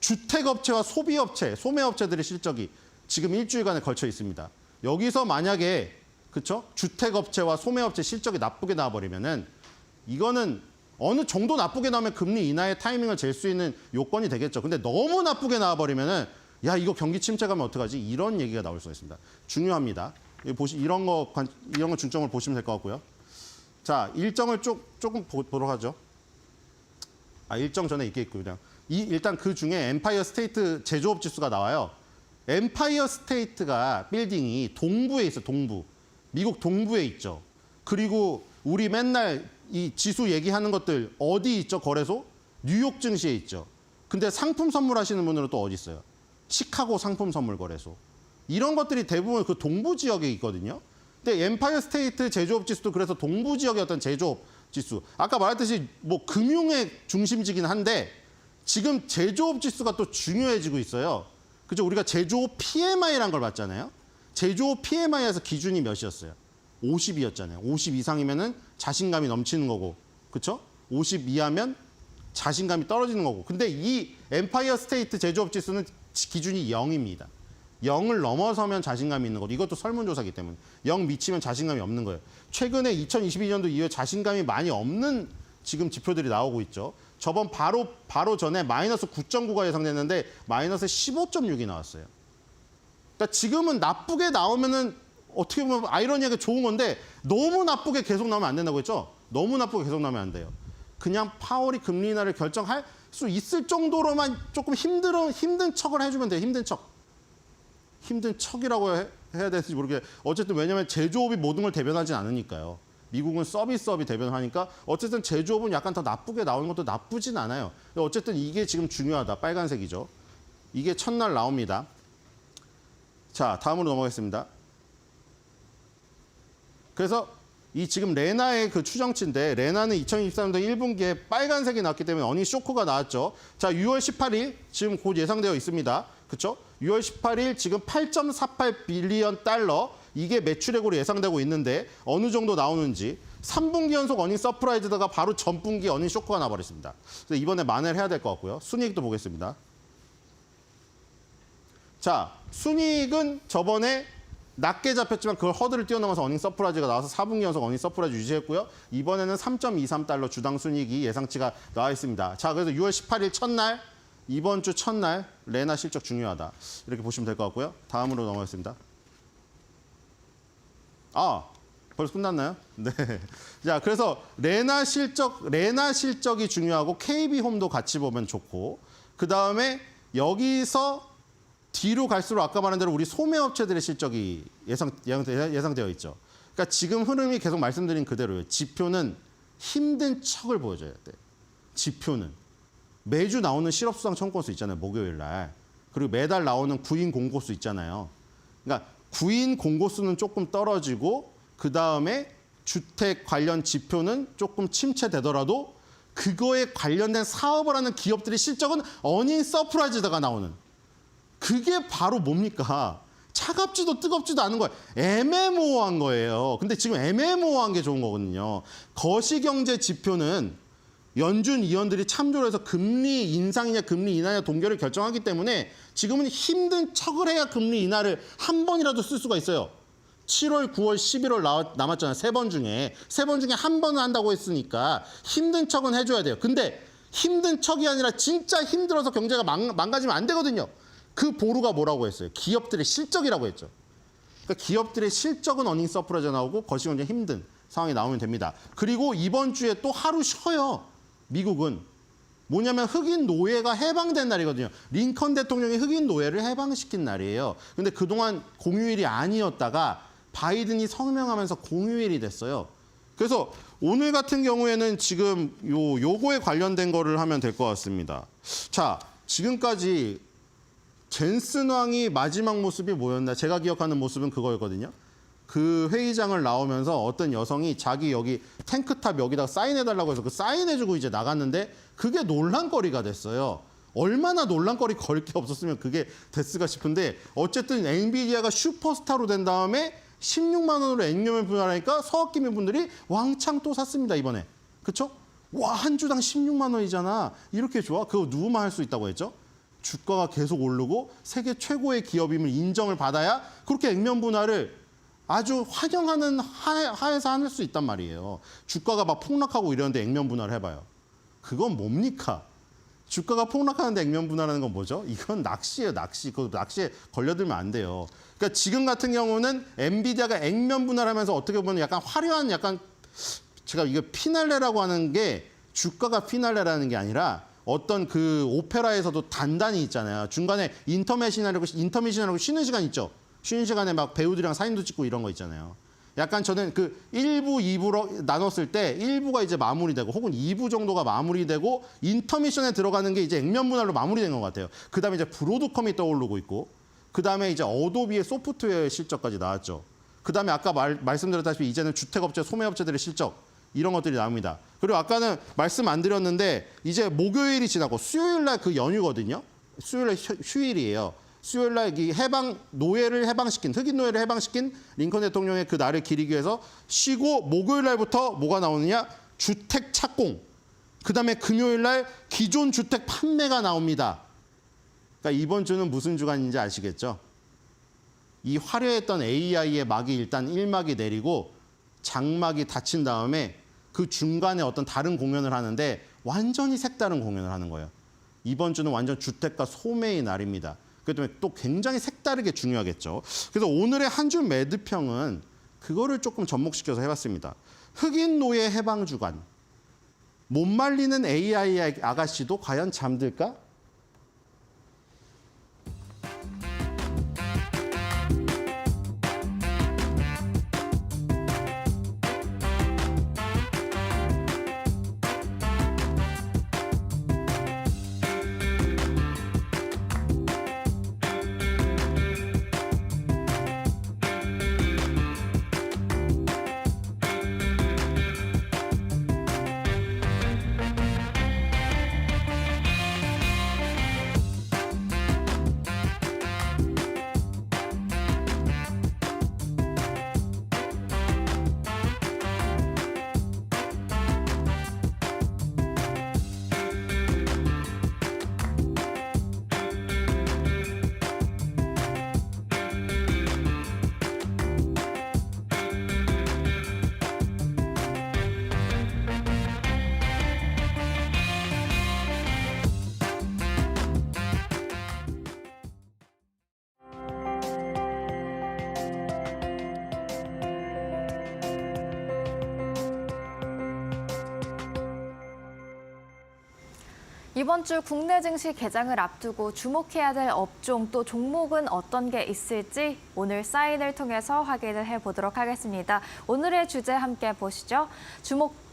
주택업체와 소비업체, 소매업체들의 실적이 지금 일주일간에 걸쳐 있습니다. 여기서 만약에 그쵸? 주택업체와 소매업체 실적이 나쁘게 나와버리면은 이거는 어느 정도 나쁘게 나오면 금리 인하의 타이밍을 잴 수 있는 요건이 되겠죠. 근데 너무 나쁘게 나와버리면은 야 이거 경기 침체가면 어떡하지? 이런 얘기가 나올 수가 있습니다. 중요합니다. 이런 거 중점을 보시면 될 것 같고요. 자, 일정을 조금 보도록 하죠. 일정 전에 이게 있고 그냥 일단 그 중에 엠파이어 스테이트 제조업 지수가 나와요. 엠파이어 스테이트가 빌딩이 동부에 있어요. 동부. 미국 동부에 있죠. 그리고 우리 맨날 이 지수 얘기하는 것들 어디 있죠? 거래소? 뉴욕 증시에 있죠. 근데 상품 선물하시는 분들은 또 어디 있어요? 시카고 상품 선물 거래소. 이런 것들이 대부분 그 동부 지역에 있거든요. 근데 엠파이어 스테이트 제조업 지수도 그래서 동부 지역의 어떤 제조업 지수. 아까 말했듯이 뭐 금융의 중심지긴 한데 지금 제조업 지수가 또 중요해지고 있어요. 그죠? 우리가 제조업 PMI라는 걸 봤잖아요. 제조업 PMI에서 기준이 몇이었어요? 50이었잖아요. 50 이상이면은 자신감이 넘치는 거고, 그렇죠? 50 이하면 자신감이 떨어지는 거고. 근데 이 엠파이어 스테이트 제조업 지수는 기준이 0입니다. 0을 넘어서면 자신감이 있는 거고, 이것도 설문조사이기 때문에 0 미치면 자신감이 없는 거예요. 최근에 2022년도 이후에 자신감이 많이 없는 지금 지표들이 나오고 있죠. 저번 바로 전에 마이너스 9.9가 예상됐는데 마이너스 15.6이 나왔어요. 그러니까 지금은 나쁘게 나오면은 어떻게 보면 아이러니하게 좋은 건데 너무 나쁘게 계속 나오면 안 된다고 했죠? 너무 나쁘게 계속 나오면 안 돼요. 그냥 파월이 금리 인하를 결정할 수 있을 정도로만 조금 힘든 척을 해주면 돼요. 힘든 척. 힘든 척이라고 해야 될지 모르겠어요. 어쨌든 왜냐하면 제조업이 모든 걸 대변하지 않으니까요. 미국은 서비스업이 대변하니까 어쨌든 제조업은 약간 더 나쁘게 나오는 것도 나쁘진 않아요. 어쨌든 이게 지금 중요하다. 빨간색이죠. 이게 첫날 나옵니다. 자, 다음으로 넘어가겠습니다. 그래서 이 지금 레나의 그 추정치인데 레나는 2023년도 1분기에 빨간색이 나왔기 때문에 어닝 쇼크가 나왔죠. 자, 6월 18일 지금 곧 예상되어 있습니다. 그렇죠? 6월 18일 지금 8.48 빌리언 달러 이게 매출액으로 예상되고 있는데 어느 정도 나오는지 3분기 연속 어닝 서프라이즈다가 바로 전분기 어닝 쇼크가 나버렸습니다. 그래서 이번에 만회를 해야 될 것 같고요. 순이익도 보겠습니다. 자, 순이익은 저번에 낮게 잡혔지만 그걸 허들을 뛰어넘어서 어닝 서프라이즈가 나와서 4분기 연속 어닝 서프라이즈 유지했고요. 이번에는 3.23달러 주당 순이익이 예상치가 나와 있습니다. 자, 그래서 6월 18일 첫날, 이번 주 첫날 레나 실적 중요하다. 이렇게 보시면 될 것 같고요. 다음으로 넘어가겠습니다. 아, 벌써 끝났나요? 네. 자, 그래서 레나 실적이 중요하고 KB홈도 같이 보면 좋고, 그 다음에 여기서 뒤로 갈수록 아까 말한 대로 우리 소매업체들의 실적이 예상되어 있죠. 그러니까 지금 흐름이 계속 말씀드린 그대로예요. 지표는 힘든 척을 보여줘야 돼. 지표는. 매주 나오는 실업수당 청구건수 있잖아요. 목요일 날. 그리고 매달 나오는 구인 공고수 있잖아요. 그러니까 구인 공고수는 조금 떨어지고 그다음에 주택 관련 지표는 조금 침체되더라도 그거에 관련된 사업을 하는 기업들의 실적은 어닝 서프라이즈다가 나오는. 그게 바로 뭡니까? 차갑지도 뜨겁지도 않은 거예요. 애매모호한 거예요. 근데 지금 애매모호한 게 좋은 거거든요. 거시경제 지표는 연준 위원들이 참조를 해서 금리 인상이냐 금리 인하냐 동결을 결정하기 때문에 지금은 힘든 척을 해야 금리 인하를 한 번이라도 쓸 수가 있어요. 7월, 9월, 11월 남았잖아요. 세 번 중에 한 번은 한다고 했으니까 힘든 척은 해줘야 돼요. 근데 힘든 척이 아니라 진짜 힘들어서 경제가 망가지면 안 되거든요. 그 보루가 뭐라고 했어요? 기업들의 실적이라고 했죠. 그러니까 기업들의 실적은 어닝 서프라이즈 나오고 거시경제 힘든 상황이 나오면 됩니다. 그리고 이번 주에 또 하루 쉬어요. 미국은. 뭐냐면 흑인 노예가 해방된 날이거든요. 링컨 대통령이 흑인 노예를 해방시킨 날이에요. 근데 그동안 공휴일이 아니었다가 바이든이 성명하면서 공휴일이 됐어요. 그래서 오늘 같은 경우에는 지금 요거에 관련된 거를 하면 될 것 같습니다. 자, 지금까지 젠슨 왕이 마지막 모습이 뭐였나? 제가 기억하는 모습은 그거였거든요. 그 회의장을 나오면서 어떤 여성이 자기 여기 탱크탑 여기다가 사인해달라고 해서 그 사인해주고 이제 나갔는데 그게 논란거리가 됐어요. 얼마나 논란거리 걸 게 없었으면 그게 됐을까 싶은데 어쨌든 엔비디아가 슈퍼스타로 된 다음에 16만 원으로 액면을 분할하니까 서학기민 분들이 왕창 또 샀습니다, 이번에. 그쵸? 와, 한 주당 16만 원이잖아. 이렇게 좋아? 그거 누구만 할 수 있다고 했죠? 주가가 계속 오르고 세계 최고의 기업임을 인정을 받아야 그렇게 액면 분할을 아주 환영하는 하에서 할 수 있단 말이에요. 주가가 막 폭락하고 이러는데 액면 분할을 해봐요. 그건 뭡니까? 주가가 폭락하는데 액면 분할하는 건 뭐죠? 이건 낚시예요, 낚시. 그 낚시에 걸려들면 안 돼요. 그러니까 지금 같은 경우는 엔비디아가 액면 분할하면서 어떻게 보면 약간 화려한 제가 이거 피날레라고 하는 게 주가가 피날레라는 게 아니라 어떤 그 오페라에서도 단단히 있잖아요. 중간에 인터미션이라고 쉬는 시간 있죠. 쉬는 시간에 막 배우들이랑 사진도 찍고 이런 거 있잖아요. 약간 저는 그 1부, 2부로 나눴을 때 1부가 이제 마무리되고 혹은 2부 정도가 마무리되고 인터미션에 들어가는 게 이제 액면 분할로 마무리된 것 같아요. 그다음에 이제 브로드컴이 떠오르고 있고 그다음에 이제 어도비의 소프트웨어 실적까지 나왔죠. 그다음에 아까 말씀드렸다시피 이제는 주택업체, 소매업체들의 실적 이런 것들이 나옵니다. 그리고 아까는 말씀 안 드렸는데 이제 목요일이 지나고 수요일 날 그 연휴거든요. 수요일 날 휴일이에요. 수요일 날 이 노예를 해방시킨, 흑인 노예를 해방시킨 링컨 대통령의 그 날을 기리기 위해서 쉬고 목요일 날부터 뭐가 나오느냐? 주택 착공. 그다음에 금요일 날 기존 주택 판매가 나옵니다. 그러니까 이번 주는 무슨 주간인지 아시겠죠? 이 화려했던 AI의 막이 일단 1막이 내리고 장막이 닫힌 다음에 그 중간에 어떤 다른 공연을 하는데 완전히 색다른 공연을 하는 거예요. 이번 주는 완전 주택과 소매의 날입니다. 그렇기 때문에 또 굉장히 색다르게 중요하겠죠. 그래서 오늘의 한 줄 매드평은 그거를 조금 접목시켜서 해봤습니다. 흑인 노예 해방 주간. 못 말리는 AI 아가씨도 과연 잠들까? 이번 주 국내 증시 개장을 앞두고 주목해야 될 업종 또 종목은 어떤 게 있을지 오늘 사인을 통해서 확인을 해보도록 하겠습니다. 오늘의 주제 함께 보시죠.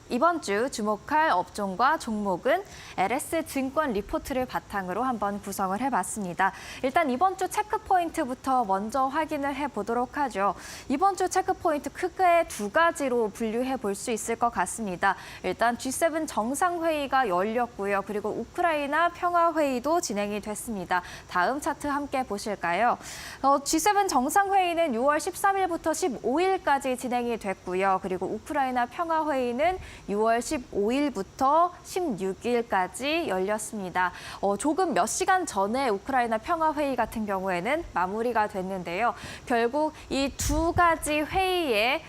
이번 주 주목할 업종과 종목은 LS증권 리포트를 바탕으로 한번 구성을 해봤습니다. 일단 이번 주 체크포인트부터 먼저 확인을 해보도록 하죠. 이번 주 체크포인트 크게 두 가지로 분류해 볼 수 있을 것 같습니다. 일단 G7 정상회의가 열렸고요. 그리고 우크라이나 평화회의도 진행이 됐습니다. 다음 차트 함께 보실까요? G7 정상회의는 6월 13일부터 15일까지 진행이 됐고요. 그리고 우크라이나 평화회의는 6월 15일부터 16일까지 열렸습니다. 조금 몇 시간 전에 우크라이나 평화회의 같은 경우에는 마무리가 됐는데요. 결국 이 두 가지 회의의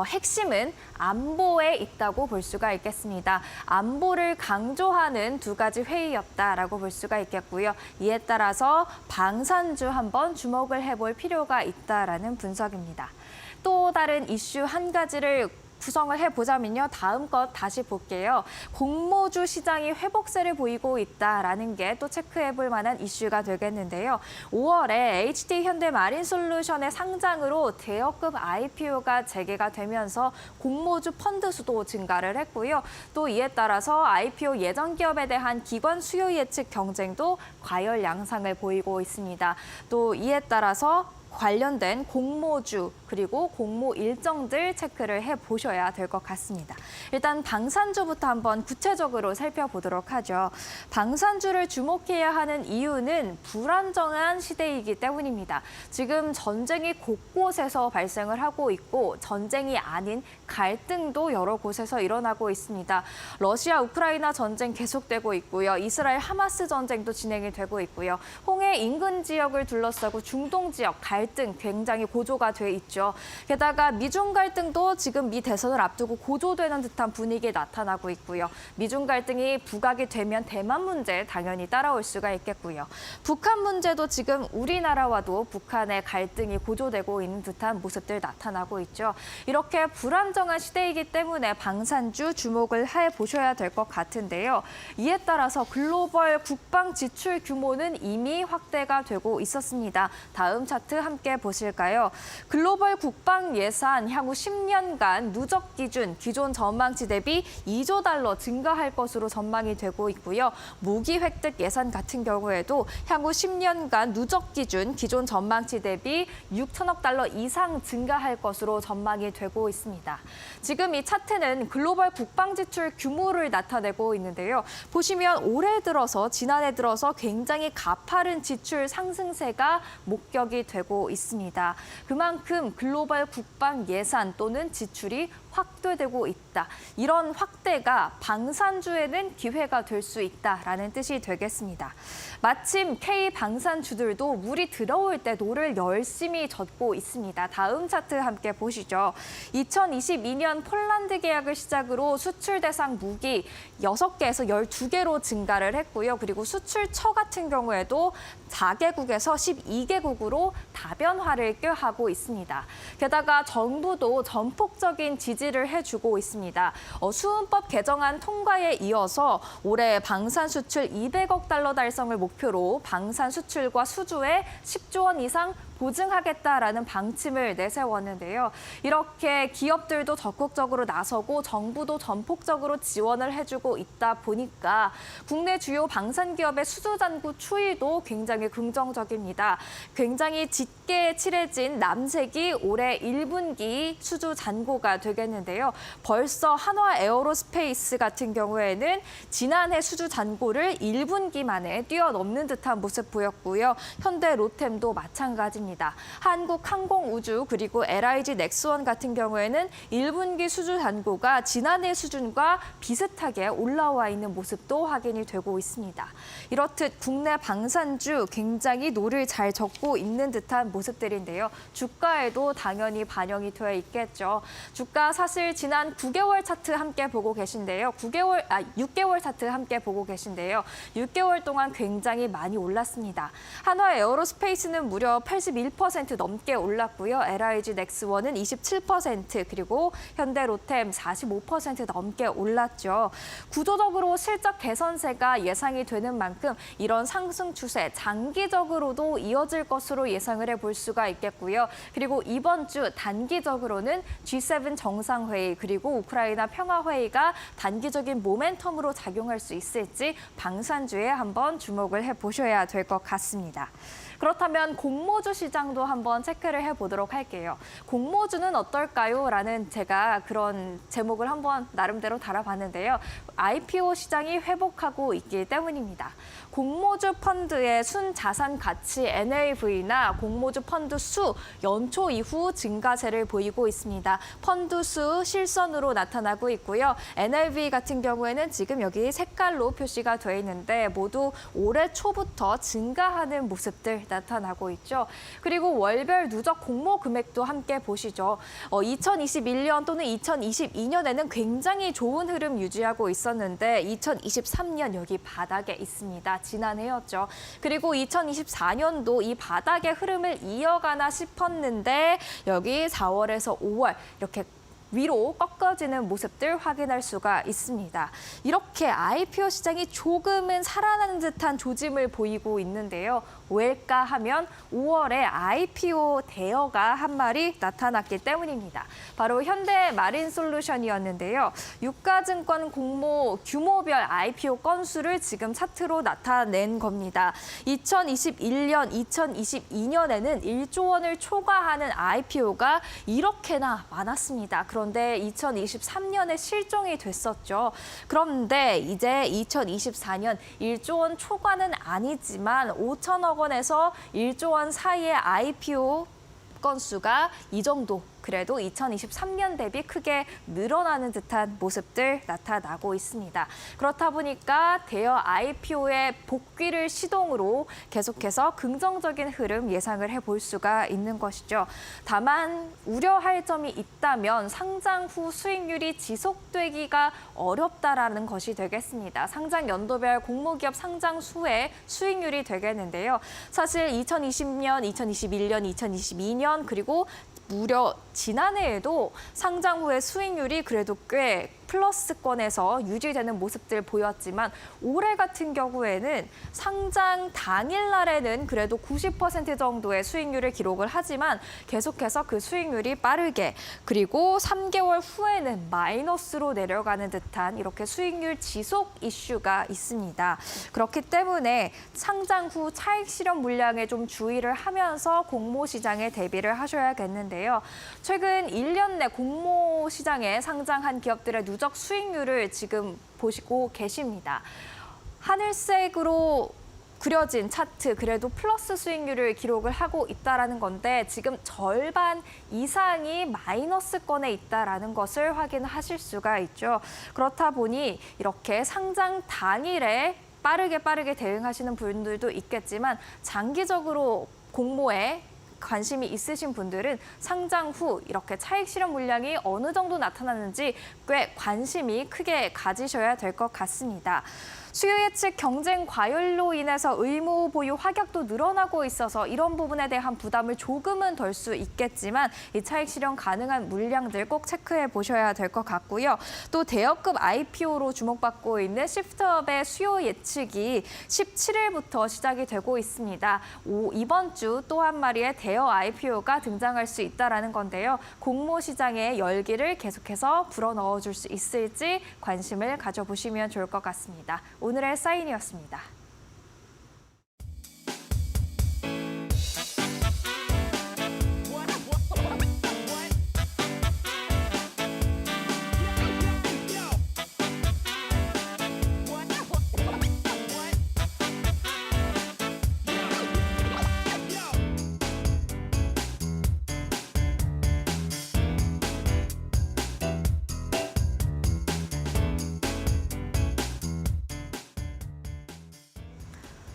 핵심은 안보에 있다고 볼 수가 있겠습니다. 안보를 강조하는 두 가지 회의였다라고 볼 수가 있겠고요. 이에 따라서 방산주 한번 주목을 해볼 필요가 있다라는 분석입니다. 또 다른 이슈 한 가지를 구성을 해보자면요. 다음 것 다시 볼게요. 공모주 시장이 회복세를 보이고 있다라는 게 또 체크해볼 만한 이슈가 되겠는데요. 5월에 HD 현대마린솔루션의 상장으로 대여급 IPO가 재개가 되면서 공모주 펀드 수도 증가를 했고요. 또 이에 따라서 IPO 예정 기업에 대한 기관 수요 예측 경쟁도 과열 양상을 보이고 있습니다. 또 이에 따라서 관련된 공모주 그리고 공모 일정들 체크를 해보셔야 될 것 같습니다. 일단 방산주부터 한번 구체적으로 살펴보도록 하죠. 방산주를 주목해야 하는 이유는 불안정한 시대이기 때문입니다. 지금 전쟁이 곳곳에서 발생을 하고 있고 전쟁이 아닌 갈등도 여러 곳에서 일어나고 있습니다. 러시아 우크라이나 전쟁 계속되고 있고요. 이스라엘 하마스 전쟁도 진행이 되고 있고요. 홍해 인근 지역을 둘러싸고 중동 지역 갈등 굉장히 고조가 돼 있죠. 게다가 미중 갈등도 지금 미 대선을 앞두고 고조되는 듯한 분위기에 나타나고 있고요. 미중 갈등이 부각이 되면 대만 문제 당연히 따라올 수가 있겠고요. 북한 문제도 지금 우리나라와도 북한의 갈등이 고조되고 있는 듯한 모습들 나타나고 있죠. 이렇게 불안정한 시대이기 때문에 방산주 주목을 해보셔야 될 것 같은데요. 이에 따라서 글로벌 국방 지출 규모는 이미 확대가 되고 있었습니다. 다음 차트 함께 보실까요? 글로벌 국방 예산 향후 10년간 누적 기준 기존 전망치 대비 2조 달러 증가할 것으로 전망이 되고 있고요. 무기 획득 예산 같은 경우에도 향후 10년간 누적 기준 기존 전망치 대비 6천억 달러 이상 증가할 것으로 전망이 되고 있습니다. 지금 이 차트는 글로벌 국방 지출 규모를 나타내고 있는데요. 보시면 올해 들어서 지난해 들어서 굉장히 가파른 지출 상승세가 목격이 되고 있습니다. 그만큼 글로벌 국방 예산 또는 지출이 확대되고 있다. 이런 확대가 방산주에는 기회가 될 수 있다라는 뜻이 되겠습니다. 마침 K 방산주들도 물이 들어올 때 노를 열심히 젓고 있습니다. 다음 차트 함께 보시죠. 2022년 폴란드 계약을 시작으로 수출 대상 무기 6개에서 12개로 증가를 했고요. 그리고 수출처 같은 경우에도 4개국에서 12개국으로 다변화를 꾀하고 있습니다. 게다가 정부도 전폭적인 지지를 해주고 있습니다. 수은법 개정안 통과에 이어서 올해 방산 수출 200억 달러 달성을 목표로 방산 수출과 수주에 10조 원 이상 보증하겠다라는 방침을 내세웠는데요. 이렇게 기업들도 적극적으로 나서고 정부도 전폭적으로 지원을 해주고 있다 보니까 국내 주요 방산 기업의 수주 잔고 추이도 굉장히 긍정적입니다. 굉장히 짙게 칠해진 남색이 올해 1분기 수주 잔고가 되겠는데요. 벌써 한화 에어로스페이스 같은 경우에는 지난해 수주 잔고를 1분기 만에 뛰어넘는 듯한 모습 보였고요. 현대 로템도 마찬가지입니다. 한국항공우주 그리고 LIG 넥스원 같은 경우에는 1분기 수주 잔고가 지난해 수준과 비슷하게 올라와 있는 모습도 확인이 되고 있습니다. 이렇듯 국내 방산주 굉장히 노를 잘 젓고 있는 듯한 모습들인데요. 주가에도 당연히 반영이 되어 있겠죠. 주가 사실 지난 9개월 차트 함께 보고 계신데요. 6개월 차트 함께 보고 계신데요. 6개월 동안 굉장히 많이 올랐습니다. 한화 에어로스페이스는 무려 81% 넘게 올랐고요. LIG 넥스원은 27% 그리고 현대 로템 45% 넘게 올랐죠. 구조적으로 실적 개선세가 예상이 되는 만큼 이런 상승 추세 장기적으로도 이어질 것으로 예상을 해볼 수가 있겠고요. 그리고 이번 주 단기적으로는 G7 정상회의 그리고 우크라이나 평화회의가 단기적인 모멘텀으로 작용할 수 있을지 방산주에 한번 주목을 해보셔야 될 것 같습니다. 그렇다면 공모주 시장도 한번 체크를 해보도록 할게요. 공모주는 어떨까요? 라는 제가 그런 제목을 한번 나름대로 달아봤는데요. IPO 시장이 회복하고 있기 때문입니다. 공모주 펀드의 순자산 가치 NAV나 공모주 펀드 수 연초 이후 증가세를 보이고 있습니다. 펀드 수 실선으로 나타나고 있고요. NAV 같은 경우에는 지금 여기 색깔로 표시가 되어 있는데 모두 올해 초부터 증가하는 모습들 나타나고 있죠. 그리고 월별 누적 공모 금액도 함께 보시죠. 2021년 또는 2022년에는 굉장히 좋은 흐름 유지하고 있었는데 2023년 여기 바닥에 있습니다. 지난해였죠. 그리고 2024년도 이 바닥의 흐름을 이어가나 싶었는데 여기 4월에서 5월 이렇게 위로 꺾어지는 모습들 확인할 수가 있습니다. 이렇게 IPO 시장이 조금은 살아나는 듯한 조짐을 보이고 있는데요. 왜일까 하면 5월에 IPO 대여가 한 마리 나타났기 때문입니다. 바로 현대마린솔루션이었는데요. 유가증권 공모 규모별 IPO 건수를 지금 차트로 나타낸 겁니다. 2021년, 2022년에는 1조 원을 초과하는 IPO가 이렇게나 많았습니다. 그런데 2023년에 실종이 됐었죠. 그런데 이제 2024년 1조 원 초과는 아니지만 5천억 원에서 1조 원 사이의 IPO 건수가 이 정도 그래도 2023년 대비 크게 늘어나는 듯한 모습들 나타나고 있습니다. 그렇다 보니까 대여 IPO의 복귀를 시동으로 계속해서 긍정적인 흐름 예상을 해볼 수가 있는 것이죠. 다만 우려할 점이 있다면 상장 후 수익률이 지속되기가 어렵다라는 것이 되겠습니다. 상장 연도별 공모기업 상장 수의 수익률이 되겠는데요. 사실 2020년, 2021년, 2022년 그리고 무려 지난해에도 상장 후의 수익률이 그래도 꽤 플러스권에서 유지되는 모습들 보였지만 올해 같은 경우에는 상장 당일날에는 그래도 90% 정도의 수익률을 기록을 하지만 계속해서 그 수익률이 빠르게 그리고 3개월 후에는 마이너스로 내려가는 듯한 이렇게 수익률 지속 이슈가 있습니다. 그렇기 때문에 상장 후 차익 실현 물량에 좀 주의를 하면서 공모 시장에 대비를 하셔야겠는데요. 최근 1년 내 공모 시장에 상장한 기업들의 누적 수익률을 지금 보시고 계십니다. 하늘색으로 그려진 차트, 그래도 플러스 수익률을 기록을 하고 있다는 건데 지금 절반 이상이 마이너스권에 있다는 것을 확인하실 수가 있죠. 그렇다 보니 이렇게 상장 당일에 빠르게 대응하시는 분들도 있겠지만 장기적으로 공모에 관심이 있으신 분들은 상장 후 이렇게 차익 실현 물량이 어느 정도 나타나는지 꽤 관심이 크게 가지셔야 될 것 같습니다. 수요 예측 경쟁 과열로 인해서 의무 보유 확약도 늘어나고 있어서 이런 부분에 대한 부담을 조금은 덜 수 있겠지만 이 차익 실현 가능한 물량들 꼭 체크해 보셔야 될 것 같고요. 또 대여급 IPO로 주목받고 있는 시프트업의 수요 예측이 17일부터 시작이 되고 있습니다. 이번 주 또 한 마리의 대여 IPO가 등장할 수 있다는 건데요. 공모 시장의 열기를 계속해서 불어넣어 줄 수 있을지 관심을 가져보시면 좋을 것 같습니다. 오늘의 사인이었습니다.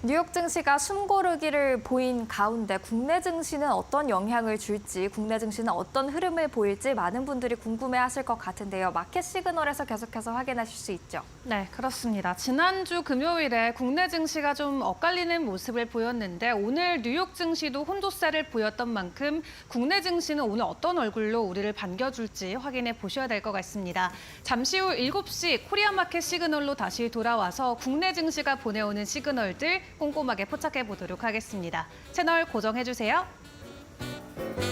뉴욕 증시가 숨고르기를 보인 가운데 국내 증시는 어떤 영향을 줄지, 국내 증시는 어떤 흐름을 보일지 많은 분들이 궁금해하실 것 같은데요. 마켓 시그널에서 계속해서 확인하실 수 있죠. 네, 그렇습니다. 지난주 금요일에 국내 증시가 좀 엇갈리는 모습을 보였는데 오늘 뉴욕 증시도 혼조세를 보였던 만큼 국내 증시는 오늘 어떤 얼굴로 우리를 반겨줄지 확인해 보셔야 될 것 같습니다. 잠시 후 7시 코리아 마켓 시그널로 다시 돌아와서 국내 증시가 보내오는 시그널들 꼼꼼하게 포착해 보도록 하겠습니다. 채널 고정해 주세요.